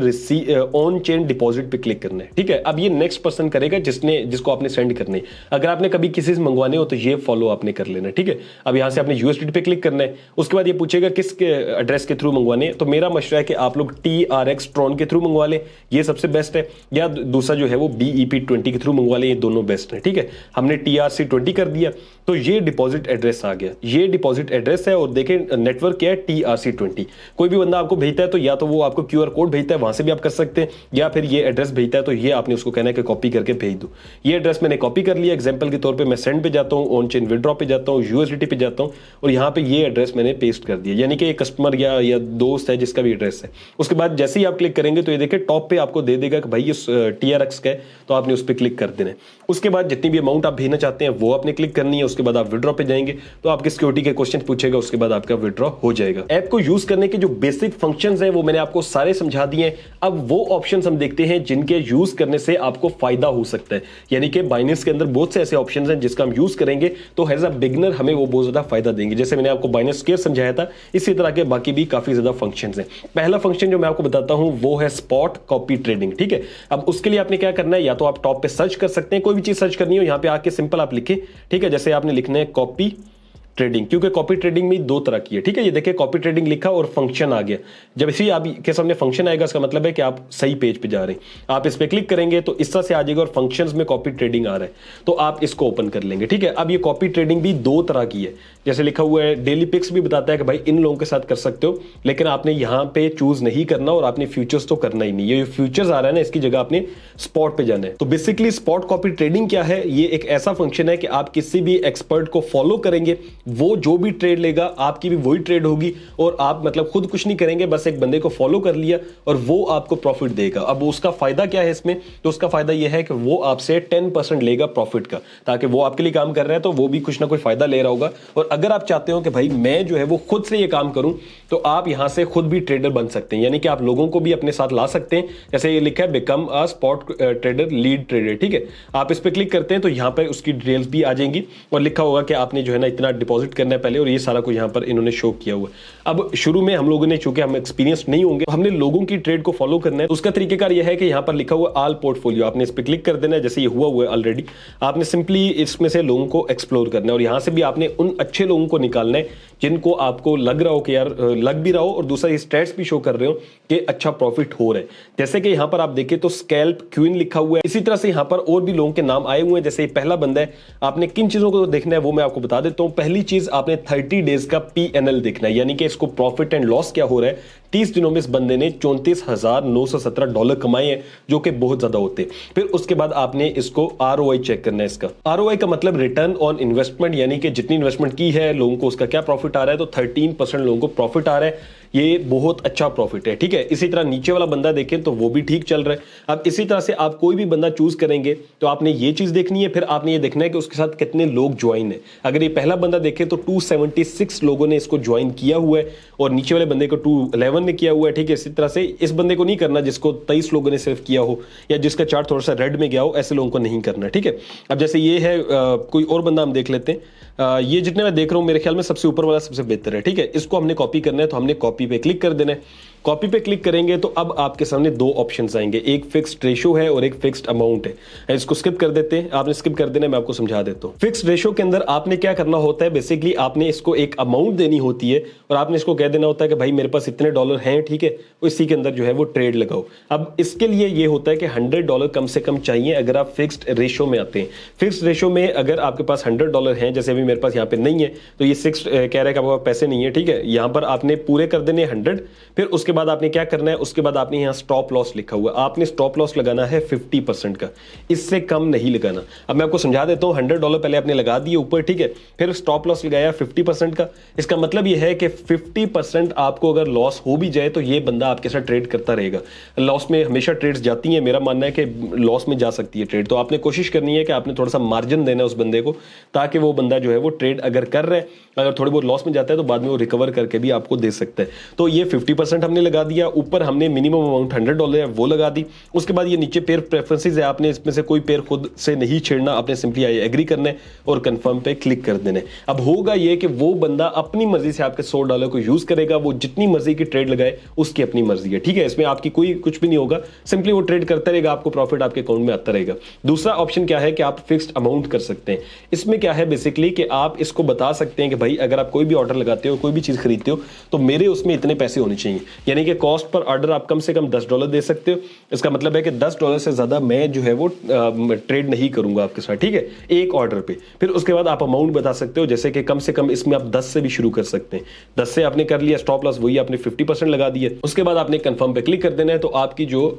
ऑन चेन डिपॉजिट पे क्लिक करना है, ठीक है। अब ये नेक्स्ट पर्सन करेगा जिसको आपने सेंड करने है। अगर आपने कभी किसी से मंगवाने हो तो ये फॉलो आपने कर लेना, ठीक है। अब यहां से आपने USDT पे क्लिक करना है, उसके बाद ये पूछेगा किस एड्रेस के थ्रू मंगवाने। तो मेरा मशवरा है कि आप लोग TRX ट्रॉन के थ्रू मंगवा लें, ये सबसे बेस्ट है, या दूसरा जो है वो BEP20 के थ्रू मंगवा लें, ये दोनों बेस्ट है, ठीक है। हमने TRC20 कर दिया तो ये डिपॉजिट एड्रेस आ गया, ये डिपॉजिट एड्रेस है। और देखें नेटवर्क क्या है, TRC20। कोई भी बंदा आपको भेजता है तो या तो वो आपको QR कोड भेजता है, वहां से भी आप कर सकते हैं, या फिर ये एड्रेस भेजता है तो ये आपने उसको कहना है कि कॉपी करके भेज दो। ये एड्रेस मैंने कॉपी कर लिया, एग्जांपल के तौर पे मैं सेंड पे जाता हूं, ऑन चेन विड्रॉ पे जाता हूं, USDT पे जाता हूं और यहां पे ये एड्रेस मैंने पेस्ट कर दिया, यानी कि एक कस्टमर या दोस्त है जिसका भी एड्रेस है। उसके बाद जैसे ही आप क्लिक करेंगे तो ये देखिए टॉप पे आपको दे देगा कि भाई ये TRX का है, तो आपने उस पर क्लिक कर देना है। उसके बाद जितनी भी अमाउंट आप भेजना चाहते हैं वो आपने क्लिक करनी है। उसके बाद आप विड्रॉ पे जाएंगे तो आपके सिक्योरिटी के क्वेश्चन पूछेगा, उसके बाद आपका विड्रॉ हो जाएगा। ऐप को यूज करने के जो बेसिक फंक्शंस हैं वो मैंने आपको सारे समझा दिए हैं। अब वो ऑप्शंस हम देखते हैं जिनके यूज करने से आपको फायदा हो सकता है, यानी कि बाइनेंस के अंदर बहुत से ऐसे ऑप्शंस हैं जिसका हम यूज करेंगे तो एज अ बिगिनर हमें वो बहुत ज्यादा फायदा देंगे। जैसे मैंने आपको बाइनेंस स्क्वायर समझाया था, इसी तरह के बाकी भी काफी ज्यादा फंक्शंस हैं। पहला फंक्शन जो मैं आपको बताता हूं वो है स्पॉट कॉपी ट्रेडिंग, ठीक है। अब उसके लिए आपने क्या करना है, या तो आप टॉप पे सर्च कर सकते हैं, कोई भी चीज सर्च करनी हो यहां पे आके सिंपल आप लिखे, ठीक है। जैसे आपने लिखना है कॉपी ट्रेडिंग, क्योंकि कॉपी ट्रेडिंग में दो तरह की है, ठीक है। ये देखिए कॉपी ट्रेडिंग लिखा और फंक्शन आ गया। जब इसी आप के सामने फंक्शन आएगा इसका मतलब है कि आप सही पेज पे जा रहे हैं। आप इस पे क्लिक करेंगे तो इस तरह से आ जाएगा और फंक्शंस में कॉपी ट्रेडिंग आ रहा है, तो आप इसको ओपन कर लेंगे, ठीक है। अब ये कॉपी ट्रेडिंग भी दो तरह की है, जैसे लिखा हुआ है डेली पिक्स भी बताता है कि भाई इन लोगों के साथ कर सकते हो, लेकिन आपने यहां पे चूज नहीं करना और आपने फ्यूचर्स तो करना ही नहीं। ये फ्यूचर्स आ रहा है ना, इसकी जगह आपने स्पॉट पे जाना है। तो बेसिकली स्पॉट कॉपी ट्रेडिंग क्या है, ये एक ऐसा फंक्शन है कि आप किसी भी एक्सपर्ट को फॉलो करेंगे, वो जो भी ट्रेड लेगा आपकी भी वही ट्रेड होगी, और आप मतलब खुद कुछ नहीं करेंगे, बस एक बंदे को फॉलो कर लिया और वो आपको प्रॉफिट देगा। अब उसका फायदा क्या है इसमें, तो उसका फायदा यह है कि वो आपसे 10% लेगा प्रॉफिट का, ताकि वो आपके लिए काम कर रहा है तो वो भी कुछ ना कुछ फायदा ले रहा होगा। और अगर आप चाहते हो कि भाई मैं जो है वो खुद से ये काम करूं, तो आप यहां से खुद भी ट्रेडर बन सकते हैं, यानी कि आप लोगों को भी अपने साथ ला सकते हैं। जैसे ये लिखा है become a spot trader lead trader, ठीक है। आप इस पे क्लिक करते हैं तो यहां पर उसकी डिटेल्स भी आ जाएंगी और लिखा होगा कि आपने जो है ना इतना डिपॉजिट करना है पहले, और ये सारा कुछ यहां पर इन्होंने शो किया हुआ है। अब शुरू में हम लोगों ने, चूंकि हम एक्सपीरियंस नहीं होंगे, हमने लोगों की ट्रेड को फॉलो करना है। उसका तरीकेकार यह है कि यहां पर लिखा हुआ ऑल पोर्टफोलियो, आपने इस पे क्लिक कर देना है। जैसे ये हुआ है ऑलरेडी, आपने सिंपली इसमें से लोगों को एक्सप्लोर करना है और यहां से भी आपने उन अच्छे लोगों को निकालना है जिनको आपको लग रहा हो कि यार लग भी रहा हो, और दूसरा स्टैट्स भी शो कर रहे हो कि अच्छा प्रॉफिट हो रहा है। जैसे कि यहां पर आप देखें तो स्कैल्प क्वीन लिखा हुआ है। इसी तरह से यहां पर और भी लोगों के नाम आए हुए हैं। जैसे पहला बंदा है, आपने किन चीजों को देखना है वो मैं आपको बता देता हूं। पहली चीज आपने 30 डेज का P&L देखना है, यानी कि इसको प्रॉफिट एंड लॉस क्या हो रहा है। 30 दिनों में इस बंदे ने $34,917 कमाए हैं, जो कि बहुत ज्यादा होते हैं। फिर उसके बाद आपने इसको ROI चेक करना है। इसका ROI का मतलब रिटर्न ऑन इन्वेस्टमेंट, यानी कि जितनी इन्वेस्टमेंट की है लोगों को उसका क्या प्रॉफिट आ रहा है। तो 13% लोगों को प्रॉफिट आ रहा है, ये बहुत अच्छा प्रॉफिट है, ठीक है। इसी तरह नीचे वाला बंदा देखें तो वो भी ठीक चल रहा है। अब इसी तरह से आप कोई भी बंदा चूज करेंगे तो आपने ये चीज देखनी है, फिर आपने ये देखना है कि उसके साथ कितने लोग ज्वाइन है। अगर ये पहला बंदा देखें तो 276 लोगों ने इसको ज्वाइन किया हुआ है, और नीचे वाले बंदे को 211 ने किया हुआ है, ठीक है। इसी तरह से इस बंदे को नहीं करना जिसको 23 लोगों ने सिर्फ किया हो, या जिसका चार्ट थोड़ा सा रेड में गया हो, ऐसे लोगों को नहीं करना, ठीक है। अब जैसे ये है कोई और बंदा हम देख लेते हैं। ये जितने मैं देख रहा हूं मेरे ख्याल में सबसे ऊपर वाला सबसे बेहतर है, ठीक है। इसको हमने कॉपी करना है तो हमने कॉपी पे क्लिक कर देना है। कॉपी पे क्लिक करेंगे तो अब आपके सामने दो ऑप्शंस आएंगे, एक फिक्स्ड रेशियो है और एक फिक्स्ड अमाउंट है। इसको स्किप कर देते हैं, आपने स्किप कर देना है, मैं आपको समझा देता हूं। फिक्स्ड रेशियो के अंदर आपने क्या करना होता है, बेसिकली आपने इसको एक अमाउंट देनी होती है और आपने इसको कह देना होता है कि भाई मेरे पास इतने डॉलर हैं, ठीक है, इसी के अंदर जो है वो ट्रेड लगाओ। अब इसके लिए ये होता है कि $100 कम से कम चाहिए अगर आप फिक्स्ड रेशियो में आते हैं। फिक्स्ड रेशियो में अगर आपके पास $100 हैं, जैसे अभी मेरे पास यहाँ पे नहीं है, तो ये 6 कह रहा है कि आपके पास पैसे नहीं है, ठीक है। यहाँ पर आपने पूरे कर देने 100, फिर उसके उसके बाद आपने क्या करना है, उसके बाद आपने यहाँ स्टॉप लॉस लिखा हुआ, आपने स्टॉप लॉस लगाना है 50% का, इससे कम नहीं लगाना। अब मैं आपको समझा देता हूँ, $100 पहले आपने लगा दिए ऊपर, ठीक है, फिर स्टॉप लॉस लगाया 50% का। इसका मतलब ये है कि 50% आपको अगर लॉस हो भी जाए तो ये बंदा आपके साथ ट्रेड करता रहेगा। लॉस में हमेशा ट्रेड्स जाती हैं, मेरा मानना है कि लॉस में जा सकती है ट्रेड, तो आपने कोशिश करनी है कि आपने थोड़ा सा मार्जिन देना है उस बंदे को, ताकि वो बंदा जो है वो ट्रेड अगर कर रहा है, अगर थोड़ी बहुत लॉस में जाता है तो बाद में वो रिकवर करके भी आपको दे सकता है। तो ये 50% हमने लगा दिया, ऊपर हमने मिनिमम अमाउंट $100 है वो लगा दी। उसके बाद ये नीचे पेयर प्रेफरेंसेस है, आपने इसमें से कोई पेयर खुद से नहीं छेड़ना, आपने सिंपली आई एग्री करना है और कंफर्म पे क्लिक कर देना है। अब होगा ये कि वो बंदा अपनी मर्जी से आपके $100 को यूज करेगा, वो जितनी मर्जी की ट्रेड लगाए उसकी अपनी मर्जी है, ठीक है, इसमें आपकी कोई कुछ भी नहीं होगा, सिंपली वो ट्रेड करता रहेगा, आपको प्रॉफिट आपके अकाउंट में आता रहेगा। दूसरा ऑप्शन क्या है कि आप फिक्स्ड अमाउंट कर सकते हैं। इसमें क्या है बेसिकली कि आप इसको बता सकते हैं कि भाई अगर आप कोई भी ऑर्डर लगाते हो, कोई भी चीज खरीदते हो, तो मेरे उसमें इतने पैसे होने चाहिए, यानी कि कॉस्ट पर ऑर्डर आप कम से कम $10 दे सकते हो। इसका मतलब है कि $10 से ज्यादा मैं जो है वो ट्रेड नहीं करूंगा आपके साथ, ठीक है, एक ऑर्डर पे। फिर उसके बाद आप अमाउंट बता सकते हो, जैसे कि कम से कम इसमें आप 10 से भी शुरू कर सकते हैं। 10 से आपने कर लिया, स्टॉप लॉस वही आपने 50% लगा दिया, उसके बाद आपने कंफर्म पे क्लिक कर देना है, तो आपकी जो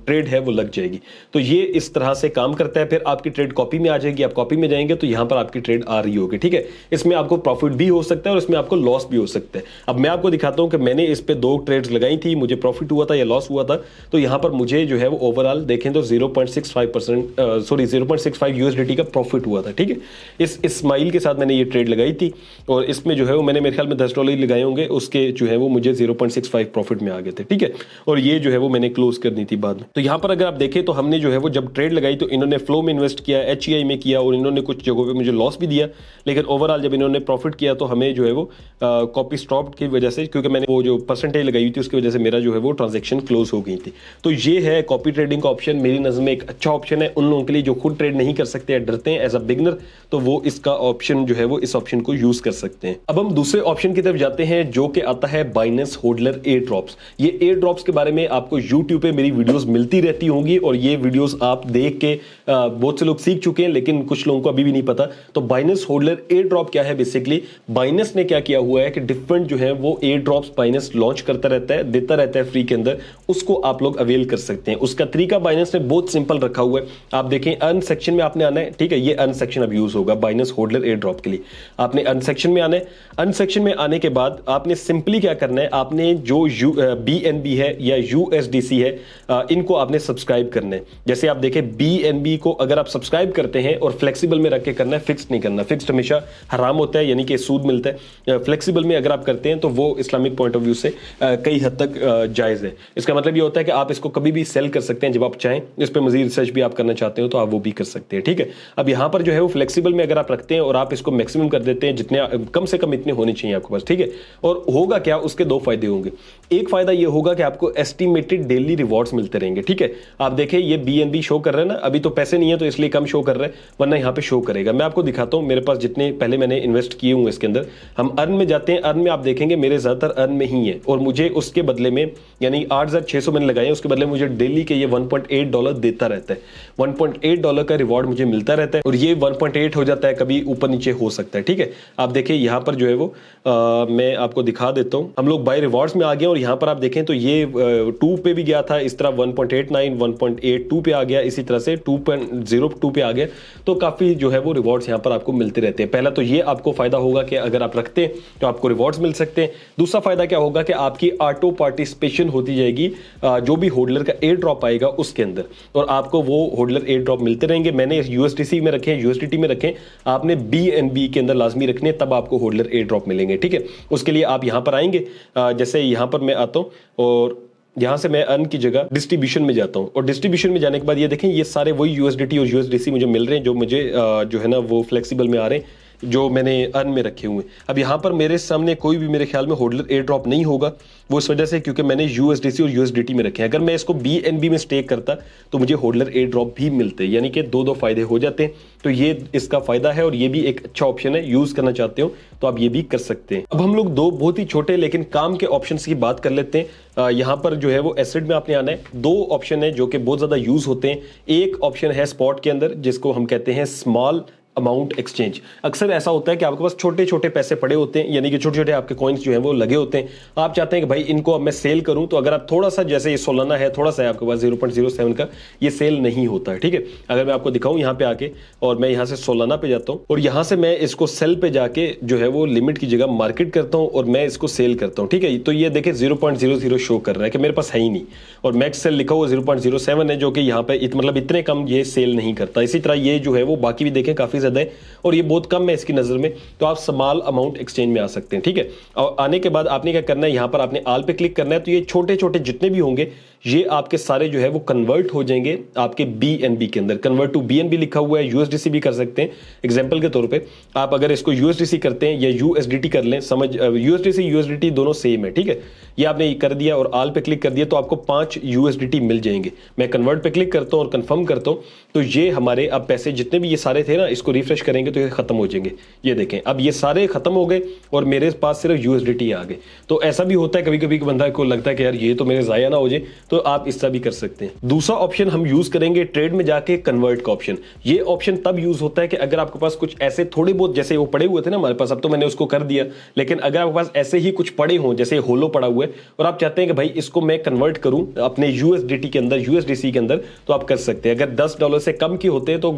ट्रेड है वो लग जाएगी। तो ये इस तरह से काम करता है। फिर आपकी ट्रेड कॉपी में आ जाएगी, आप कॉपी में जाएंगे तो यहां पर आपकी ट्रेड आ रही होगी, ठीक है। इसमें आपको प्रॉफिट भी हो सकता है और इसमें आपको लॉस भी हो सकता है। अब मैं आपको दिखाता हूं कि मैंने इस पे 2 ट्रेड्स लगाई थी, मुझे प्रॉफिट हुआ था या लॉस हुआ था। तो यहां पर मुझे जो है वो ओवरऑल देखें तो 0.65 USDT का प्रॉफिट हुआ था, ठीक है। इस इस्माइल के साथ मैंने ये ट्रेड लगाई थी और इसमें जो है वो मैंने मेरे ख्याल में $10 लगाए होंगे, उसके जो है वो मुझे 0.65 प्रॉफिट में आ गए थे, ठीक है। और ये जो है वो मैंने क्लोज करनी थी बाद में। तो यहां पर अगर आप देखें तो हमने जो है वो जब ट्रेड लगाई तो इन्होंने फ्लो में इन्वेस्ट किया, HEI में किया और इन्होंने कुछ जगहों पे मुझे लॉस भी दिया, लेकिन ओवरऑल जब इन्होंने प्रॉफिट किया तो हमें जो है वो कॉपी स्टॉप की वजह से, क्योंकि मैंने वो जो परसेंटेज लगाई हुई थी उसकी वजह से मेरा जो है वो ट्रांजेक्शन क्लोज हो गई थी। तो ये है कॉपी ट्रेडिंग का ऑप्शन, मेरी नजर में एक अच्छा ऑप्शन है उन लोगों के लिए जो खुद ट्रेड नहीं कर सकते या डरते हैं एज अ बिगनर, तो वो इसका ऑप्शन जो है वो इस ऑप्शन को यूज कर सकते हैं। अब हम दूसरे ऑप्शन की तरफ जाते हैं जो कि आता है बाइनेंस होल्डर एयर ड्रॉप्स। ये एयर ड्रॉप्स के बारे में आपको यूट्यूब पे मेरी वीडियोस मिलती रहती होंगी और ये वीडियोस आप देख के बहुत से लोग सीख चुके हैं, लेकिन कुछ लोगों को अभी भी नहीं पता। तो बाइनेंस होल्डर एयर ड्रॉप क्या है, बेसिकली बाइनेंस ने क्या किया हुआ है कि डिफरेंट जो है वो एयर ड्रॉप्स बाइनेंस लॉन्च करता रहता है, देता रहता है फ्री के अंदर, उसको आप लोग अवेल कर सकते हैं। उसका तरीका बाइनेंस ने बहुत सिंपल रखा हुआ है। आप देखें अर्न सेक्शन में आपने आना है, ठीक है, ये अर्न सेक्शन अब यूज होगा बाइनेंस होल्डर एयर ड्रॉप के लिए। आपने अर्न सेक्शन में आना है, अर्न सेक्शन में आने के बाद आपने सिंपली क्या करना है, आपने जो BNB है या USDC है, इनको आपने सब्सक्राइब करना है। जैसे आप देखें BNB को अगर आप सब्सक्राइब करते हैं और फ्लेक्सिबल में रख के करना है, फिक्स नहीं करना। फिक्स्ड हमेशा हराम होता है, यानी कि सूद मिलता है। फ्लेक्सिबल में अगर आप करते हैं तो वो इस्लामिक पॉइंट ऑफ व्यू से कई हद तक जायज है। इसका मतलब ये होता है कि आप इसको कभी भी सेल कर सकते हैं जब आप चाहें, इस पर मजीद रिसर्च भी आप करना चाहते हो तो आप वो भी कर सकते हैं, ठीक है। अब यहाँ पर जो है वो फ्लेक्सिबल में अगर आप रखते हैं और आप इसको मैक्सिमम कर देते हैं, जितने कम से कम इतने होने चाहिए आपके पास, ठीक है। और होगा क्या, उसके 2 फायदे होंगे। एक फायदा ये होगा कि आपको एस्टिमेटेड डेली रिवॉर्ड्स मिलते रहेंगे, ठीक है। आप देखें ये BNB शो कर रहा है ना, अभी तो पैसे नहीं है तो इसलिए कम शो कर रहा है, वरना यहाँ पे शो करेगा। मैं आपको दिखाता हूँ मेरे पास जितने पहले मैंने इन्वेस्ट किए हुए इसके अंदर। हम अर्न में जाते हैं, अर्न में आप देखेंगे मेरे ज्यादातर अर्न में ही है और मुझे उसके बदले में यानी 8,600 मैंने लगाए, उसके बदले मुझे डेली के ये $1.8 देता रहता है। $1.8 का रिवॉर्ड मुझे मिलता रहता है और ये 1.8 हो जाता है, कभी ऊपर नीचे हो सकता है, ठीक है। आप देखिए यहाँ पर जो है वो मैं आपको दिखा देता हूँ। हम लोग बाय रिवॉर्ड्स में आ गए और यहाँ पर आप देखें तो ये 2 पे भी गया था, इस तरह 1.89 1.82 पे आ गया, इसी तरह से 2.02 पे आ गया। तो काफी जो है वो रिवॉर्ड्स यहाँ पर आपको मिलते रहते हैं। पहला तो ये आपको फायदा होगा कि अगर आप रखते हैं तो आपको रिवॉर्ड्स मिल सकते हैं। दूसरा फायदा क्या होगा कि आपकी ऑटो पार्टिसिपेशन होती जाएगी जो भी होल्डर का एयर ड्रॉप आएगा उसके अंदर, और आपको वो होल्डर एयर ड्रॉप मिलते रहेंगे। मैंने USDC में रखे, USDT में रखे, आपने BNB के अंदर लाजमी रखने, तब आपको होल्डर एयर ड्रॉप मिलेंगे, ठीक है। उसके लिए आप यहां पर आएंगे, जैसे यहां पर मैं आता हूं और यहां से मैं अर्न की जगह डिस्ट्रीब्यूशन में जाता हूं और डिस्ट्रीब्यूशन में जाने के बाद ये देखें ये सारे वही USDT और USDC मुझे मिल रहे हैं जो मुझे जो है ना वो फ्लेक्सिबल में आ रहे हैं, जो मैंने अर्न में रखे हुए। अब यहाँ पर मेरे सामने कोई भी मेरे ख्याल में होल्डर एयर ड्रॉप नहीं होगा, वो इस वजह से क्योंकि मैंने USDC और USDT में रखे हैं। अगर मैं इसको BNB में स्टेक करता तो मुझे होल्डर एयर ड्रॉप भी मिलते, यानी कि 2 फायदे हो जाते हैं। तो ये इसका फायदा है और ये भी एक अच्छा ऑप्शन है, यूज करना चाहते हो तो आप ये भी कर सकते हैं। अब हम लोग 2 बहुत ही छोटे लेकिन काम के ऑप्शन की बात कर लेते हैं। यहाँ पर जो है वो एसिड में आपने आना है। 2 ऑप्शन है जो कि बहुत ज्यादा यूज होते हैं। एक ऑप्शन है स्पॉट के अंदर जिसको हम कहते हैं स्मॉल अमाउंट एक्सचेंज। अक्सर ऐसा होता है कि आपके पास छोटे छोटे पैसे पड़े होते हैं, यानी कि छोटे छोटे आपके कॉइन्स जो है वो लगे होते हैं। आप चाहते हैं कि भाई इनको अब मैं सेल करूं, तो अगर आप थोड़ा सा, जैसे ये सोलाना है, थोड़ा सा है आपके पास 0.07 का, ये सेल नहीं होता है, ठीक है। अगर मैं आपको दिखाऊं यहाँ पे आके, और मैं यहाँ से सोलाना पे जाता हूँ और यहाँ से मैं इसको सेल पे जाके जो है वो लिमिट की जगह मार्केट करता हूँ और मैं इसको सेल करता हूँ, ठीक है। तो ये देखे 0.00 शो कर रहा है कि मेरे पास है ही नहीं, और मैक्स सेल लिखा हुआ 0.07 है, जो कि यहाँ पे मतलब इतने कम ये सेल नहीं करता। इसी तरह ये जो है वो बाकी भी देखें काफी ज्यादा है, और ये बहुत कम है इसकी नजर में, तो आप स्मॉल अमाउंट एक्सचेंज में आ सकते हैं, ठीक है। और आने के बाद आपने क्या करना है, यहाँ पर आपने आल पे क्लिक करना है, तो ये छोटे छोटे जितने भी होंगे ये आपके सारे जो है वो कन्वर्ट हो जाएंगे आपके BNB के अंदर। कन्वर्ट टू BNB लिखा हुआ है, USDC भी कर सकते हैं। एग्जांपल के तौर पे आप अगर इसको USDC करते हैं या USDT कर लें, समझ USDC USDT दोनों सेम है, ठीक है। ये आपने कर दिया और आल पे क्लिक कर दिया, तो आपको 5 USDT मिल जाएंगे। मैं कन्वर्ट पे क्लिक करता हूँ और कंफर्म करता हूँ, तो ये हमारे अब पैसे जितने भी ये सारे थे ना, इसको रिफ्रेश करेंगे तो ये खत्म हो जाएंगे। ये देखें अब ये सारे खत्म हो गए और मेरे पास सिर्फ USDT आ गए। तो ऐसा भी होता है कभी कभी बंदा को लगता है कि यार ये तो मेरे जाया ना हो जाए, तो आप इसका भी कर सकते हैं। दूसरा ऑप्शन हम यूज करेंगे ट्रेड में जाके कन्वर्ट का ऑप्शन। ये ऑप्शन तब यूज होता है कि अगर आपके पास कुछ ऐसे थोड़े बहुत, जैसे वो पड़े हुए थे ना हमारे पास, अब तो मैंने उसको कर दिया, लेकिन अगर आपके पास ऐसे ही कुछ पड़े हों, जैसे होलो पड़ा हुआ है, और आप चाहते हैं कि भाई इसको मैं कन्वर्ट करूं अपने USDT के अंदर, USDC के अंदर, तो आप कर सकते हैं। अगर $10 से कम की होते हैं तो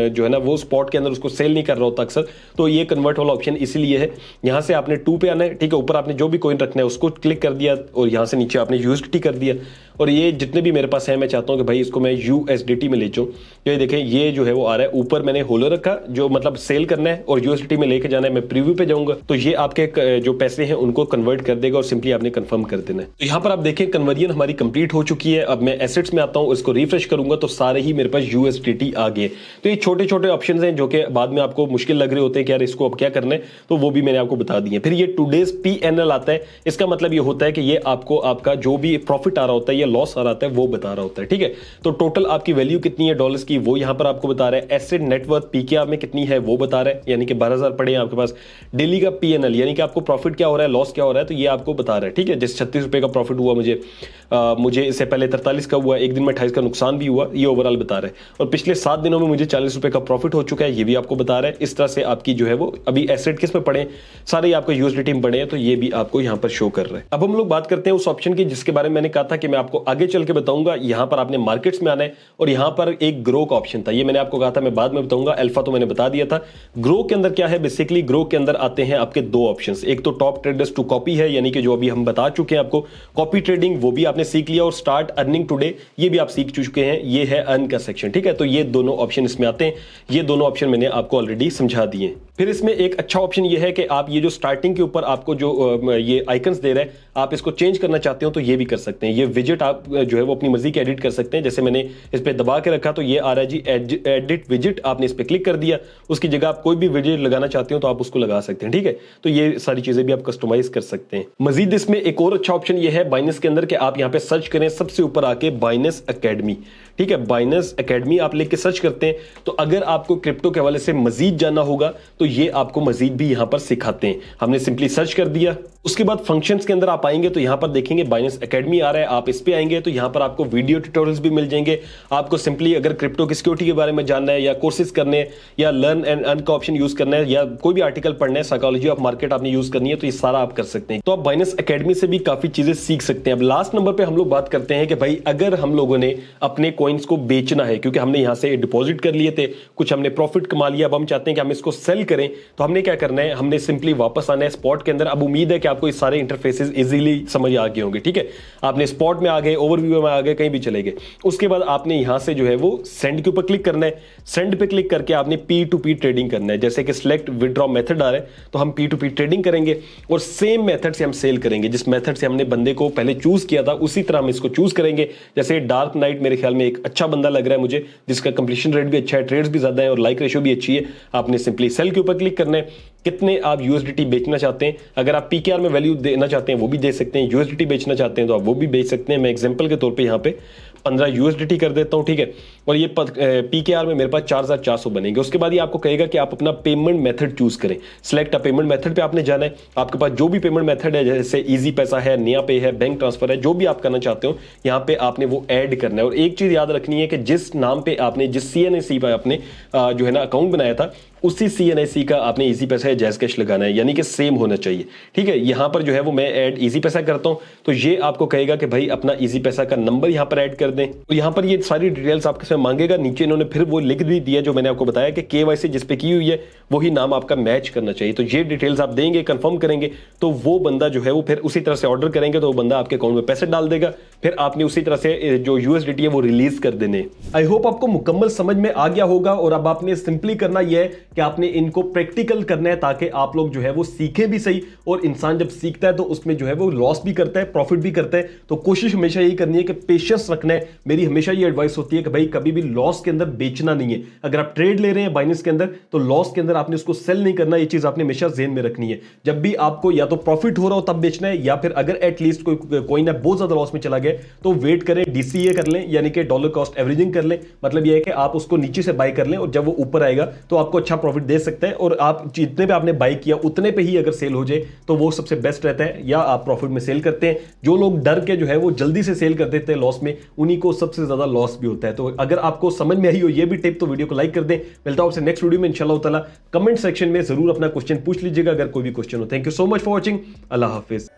जो है ना वो स्पॉट के अंदर उसको सेल नहीं कर रहा होता अक्सर, तो ये कन्वर्ट वाला ऑप्शन इसीलिए है। यहां से आपने 2 पे आना है, ठीक है। ऊपर आपने जो भी कॉइन रखना है उसको क्लिक कर दिया, और यहां से नीचे आपने USDT कर दिया, और ये जितने भी मेरे पास है मैं चाहता हूं कि भाई इसको मैं USDT में ले जाऊं। ये देखें ये जो है वो आ रहा है, ऊपर मैंने होलो रखा जो मतलब सेल करना है और USDT में लेके जाना है। मैं प्रीव्यू पे जाऊंगा तो ये आपके जो पैसे हैं उनको कन्वर्ट कर देगा, और सिंपली आपने कंफर्म कर देना है। तो यहाँ पर आप देखें कन्वर्जन हमारी कंप्लीट हो चुकी है। अब मैं एसेट्स में आता हूँ, इसको रिफ्रेश करूंगा तो सारे ही मेरे पास USDT आ गए। तो ये छोटे छोटे ऑप्शन हैं जो कि बाद में आपको मुश्किल लग रहे होते हैं कि यार इसको अब क्या करना है, तो वो भी मैंने आपको बता दिए। फिर ये टुडेज PNL आता है। इसका मतलब ये होता है कि ये आपको आपका जो भी प्रॉफिट आ रहा होता है या लॉस आ रहा होता है वो बता रहा होता है, ठीक है। तो टोटल आपकी वैल्यू कितनी है डॉलर्स की वो यहाँ पर आपको बता रहा है। एसेट नेटवर्थ PKR में कितनी है वो बता रहा है, यानी कि 12,000 पड़े हैं आपके पास। डेली का PNL यानी कि आपको प्रॉफिट क्या हो रहा है, लॉस क्या हो रहा है, तो ये आपको बता रहा है, ठीक है। जैसे 36 रुपए का प्रॉफिट हुआ मुझे इससे पहले 43 का हुआ, एक दिन में 28 का नुकसान भी हुआ, ये ओवरऑल बता रहा है। और पिछले 7 दिनों में मुझे 40 रुपए का प्रॉफिट हो चुका है, ये भी आपको बता रहा है। इस तरह से आपकी जो है वो अभी एसेट किस में पड़े, सारे आपको USDT में पड़े हैं, तो ये भी आपको यहाँ पर शो कर रहा है। अब हम लोग बात करते हैं उस ऑप्शन की जिसके बारे में मैंने कहा था कि मैं आपको आगे चल के बताऊंगा। यहाँ पर आपने मार्केट्स में आना है, और यहाँ पर एक ग्रो का ऑप्शन था, ये मैंने आपको कहा था मैं बाद में बताऊंगा। अल्फा तो मैंने बता दिया था। ग्रो के अंदर क्या है, बेसिकली ग्रो के अंदर आते हैं आपके 2 ऑप्शंस। एक तो टॉप ट्रेडर्स टू कॉपी है, यानी कि जो अभी हम बता चुके हैं आपको, कॉपी ट्रेडिंग वो भी आपने सीख लिया, और स्टार्ट अर्निंग टुडे ये भी आप सीख चुके हैं। ये है अर्न का सेक्शन, ठीक है। तो ये दोनों ऑप्शन इसमें आते हैं। ये दोनों ऑप्शन मैंने आपको ऑलरेडी समझा दिए। फिर इसमें एक अच्छा ऑप्शन ये है कि आप ये जो स्टार्टिंग के ऊपर आपको जो ये आइकन्स दे रहे हैं, आप इसको चेंज करना चाहते हो तो ये भी कर सकते हैं। ये विजिट आप जो है वो अपनी मर्जी के एडिट कर सकते हैं। जैसे मैंने इस पे दबा के रखा तो ये आ रहा है जी एडिट विजिट, आपने इस पे क्लिक कर दिया। उसकी जगह आप कोई भी विजिट लगाना चाहते हो तो आप उसको लगा सकते हैं, ठीक है। तो ये सारी चीजें भी आप कस्टमाइज कर सकते हैं। मजीद इसमें एक और अच्छा ऑप्शन ये है बाइनेंस के अंदर कि आप यहाँ पे सर्च करें, सबसे ऊपर आके बाइनेंस एकेडमी, ठीक है। बाइनेंस एकेडमी आप लिख के सर्च करते हैं, तो अगर आपको क्रिप्टो के हवाले से मजीद जानना होगा तो ये आपको मजीद भी यहां पर सिखाते हैं। हमने सिंपली सर्च कर दिया, उसके बाद फंक्शंस के अंदर आप आएंगे तो यहां पर देखेंगे बाइनेंस एकेडमी आ रहा है। आप इस पे आएंगे तो यहां पर आपको वीडियो ट्यूटोरियल्स भी मिल जाएंगे। आपको सिंपली अगर क्रिप्टो की सिक्योरिटी के बारे में जानना है, या कोर्सेज करने हैं, या लर्न एंड अर्न का ऑप्शन यूज करना है, या कोई भी आर्टिकल पढ़ना है, साइकोलॉजी ऑफ मार्केट आपने यूज करनी है, तो ये सारा आप कर सकते हैं। तो आप बाइनेंस एकेडमी से भी काफी चीजें सीख सकते हैं। अब लास्ट नंबर पे हम लोग बात करते हैं कि भाई अगर हम लोगों ने अपने कॉइन्स को बेचना है, क्योंकि हमने यहां से डिपॉजिट कर लिए थे, कुछ हमने प्रॉफिट कमा लिया, अब हम चाहते हैं कि हम इसको सेल करें, तो हमने क्या करना है, हमने सिंपली वापस आना है स्पॉट के अंदर। अब उम्मीद है कि आपको ये सारे इंटरफेसेस इजीली समझ आ गए होंगे, ठीक है। आपने स्पॉट में आ गए, ओवरव्यू में आ गए, कहीं भी चले गए। उसके बाद आपने यहां से जो है वो सेंड के ऊपर क्लिक करना है। सेंड पे क्लिक करके आपने P2P ट्रेडिंग करना है। जैसे कि सिलेक्ट विड्रॉ मेथड आ रहा है तो हम P2P ट्रेडिंग करेंगे, और सेम मेथड से हम सेल करेंगे। जिस मेथड से हमने बंदे को पहले चूज किया था उसी तरह हम इसको चूज करेंगे। जैसे डार्क नाइट मेरे ख्याल में एक अच्छा बंदा लग रहा है मुझे, जिसका कंप्लीशन रेट भी अच्छा है, ट्रेड्स भी ज्यादा है, और लाइक रेशियो भी अच्छी है। आपने सिंपली सेल के ऊपर क्लिक करना है। कितने आप USDT बेचना चाहते हैं, अगर आप PKR में वैल्यू देना चाहते हैं वो भी दे सकते हैं, USDT बेचना चाहते हैं तो आप वो भी बेच सकते हैं। मैं एग्जांपल के तौर पे यहाँ पे 15 यूएसडीटी कर देता हूं, ठीक है, और ये पीकेआर में मेरे पास 4400 बनेंगे। उसके बाद ये आपको कहेगा कि आप अपना पेमेंट मेथड चूज करें। सिलेक्ट अ पेमेंट मेथड पे आपने जाना है। आपके पास जो भी पेमेंट मेथड है, जैसे इजी पैसा है, निया पे है, बैंक ट्रांसफर है, जो भी आप करना चाहते हो यहाँ पे आपने वो ऐड करना है। और एक चीज याद रखनी है कि जिस नाम पे आपने, जिस सीएनएसी पे आपने जो है ना अकाउंट बनाया था, उसी सीएनआईसी का आपने इजी पैसा या जैज कैश लगाना है, यानी कि सेम होना चाहिए, ठीक है। यहां पर जो है वो मैं ऐड इजी पैसा करता हूं, तो ये आपको कहेगा कि भाई अपना इजी पैसा का नंबर यहां पर ऐड कर दें। तो यहां पर ये सारी डिटेल्स आपके से मांगेगा। नीचे इन्होंने फिर वो लिख भी दिया जो मैंने आपको बताया कि केवाईसी जिस पे की हुई है वही नाम आपका मैच करना चाहिए। तो ये डिटेल्स आप देंगे, कंफर्म करेंगे, तो वो बंदा जो है वो फिर उसी तरह से ऑर्डर करेंगे, तो वो बंदा आपके अकाउंट में पैसे डाल देगा। फिर आपने उसी तरह से जो यूएसडीटी है वो रिलीज कर देने। आई होप आपको मुकम्मल समझ में आ गया होगा। और अब आपने सिंपली करना यह है कि आपने इनको प्रैक्टिकल करना है, ताकि आप लोग जो है वो सीखें भी सही। और इंसान जब सीखता है तो उसमें जो है वो लॉस भी करता है, प्रॉफिट भी करता है। तो कोशिश हमेशा यही करनी है कि पेशेंस रखना है। मेरी हमेशा ये एडवाइस होती है कि भाई कभी भी लॉस के अंदर बेचना नहीं है। अगर आप ट्रेड ले रहे हैं बाइनेंस के अंदर, तो लॉस के अंदर आपने उसको सेल नहीं करना। ये चीज आपने हमेशा ज़हन में रखनी है। जब भी आपको या तो प्रॉफिट हो रहा हो तब बेचना है, या फिर अगर एटलीस्ट कोई ना बहुत ज्यादा लॉस में चला गया तो वेट करें, डीसीए कर लें, यानी कि डॉलर कॉस्ट एवरेजिंग कर लें। मतलब यह है कि आप उसको नीचे से बाय कर लें और जब वो ऊपर आएगा तो आपको अच्छा प्रॉफिट दे सकता है। और आप जितने पे आपने बाय किया उतने पे ही अगर सेल हो जाए तो वो सबसे बेस्ट रहता है। या आप प्रॉफिट में सेल करते हैं। जो लोग डर के जो है वो जल्दी से सेल कर देते हैं लॉस में, उन्हीं को सबसे ज्यादा लॉस भी होता है। तो अगर आपको समझ में आई हो ये भी टिप तो वीडियो को लाइक कर दें। मिलता हूं आपसे नेक्स्ट वीडियो में इंशाल्लाह ताला। कमेंट सेक्शन में जरूर अपना क्वेश्चन पूछ लीजिएगा अगर कोई भी क्वेश्चन हो। Thank you so much for watching. Allah Hafiz.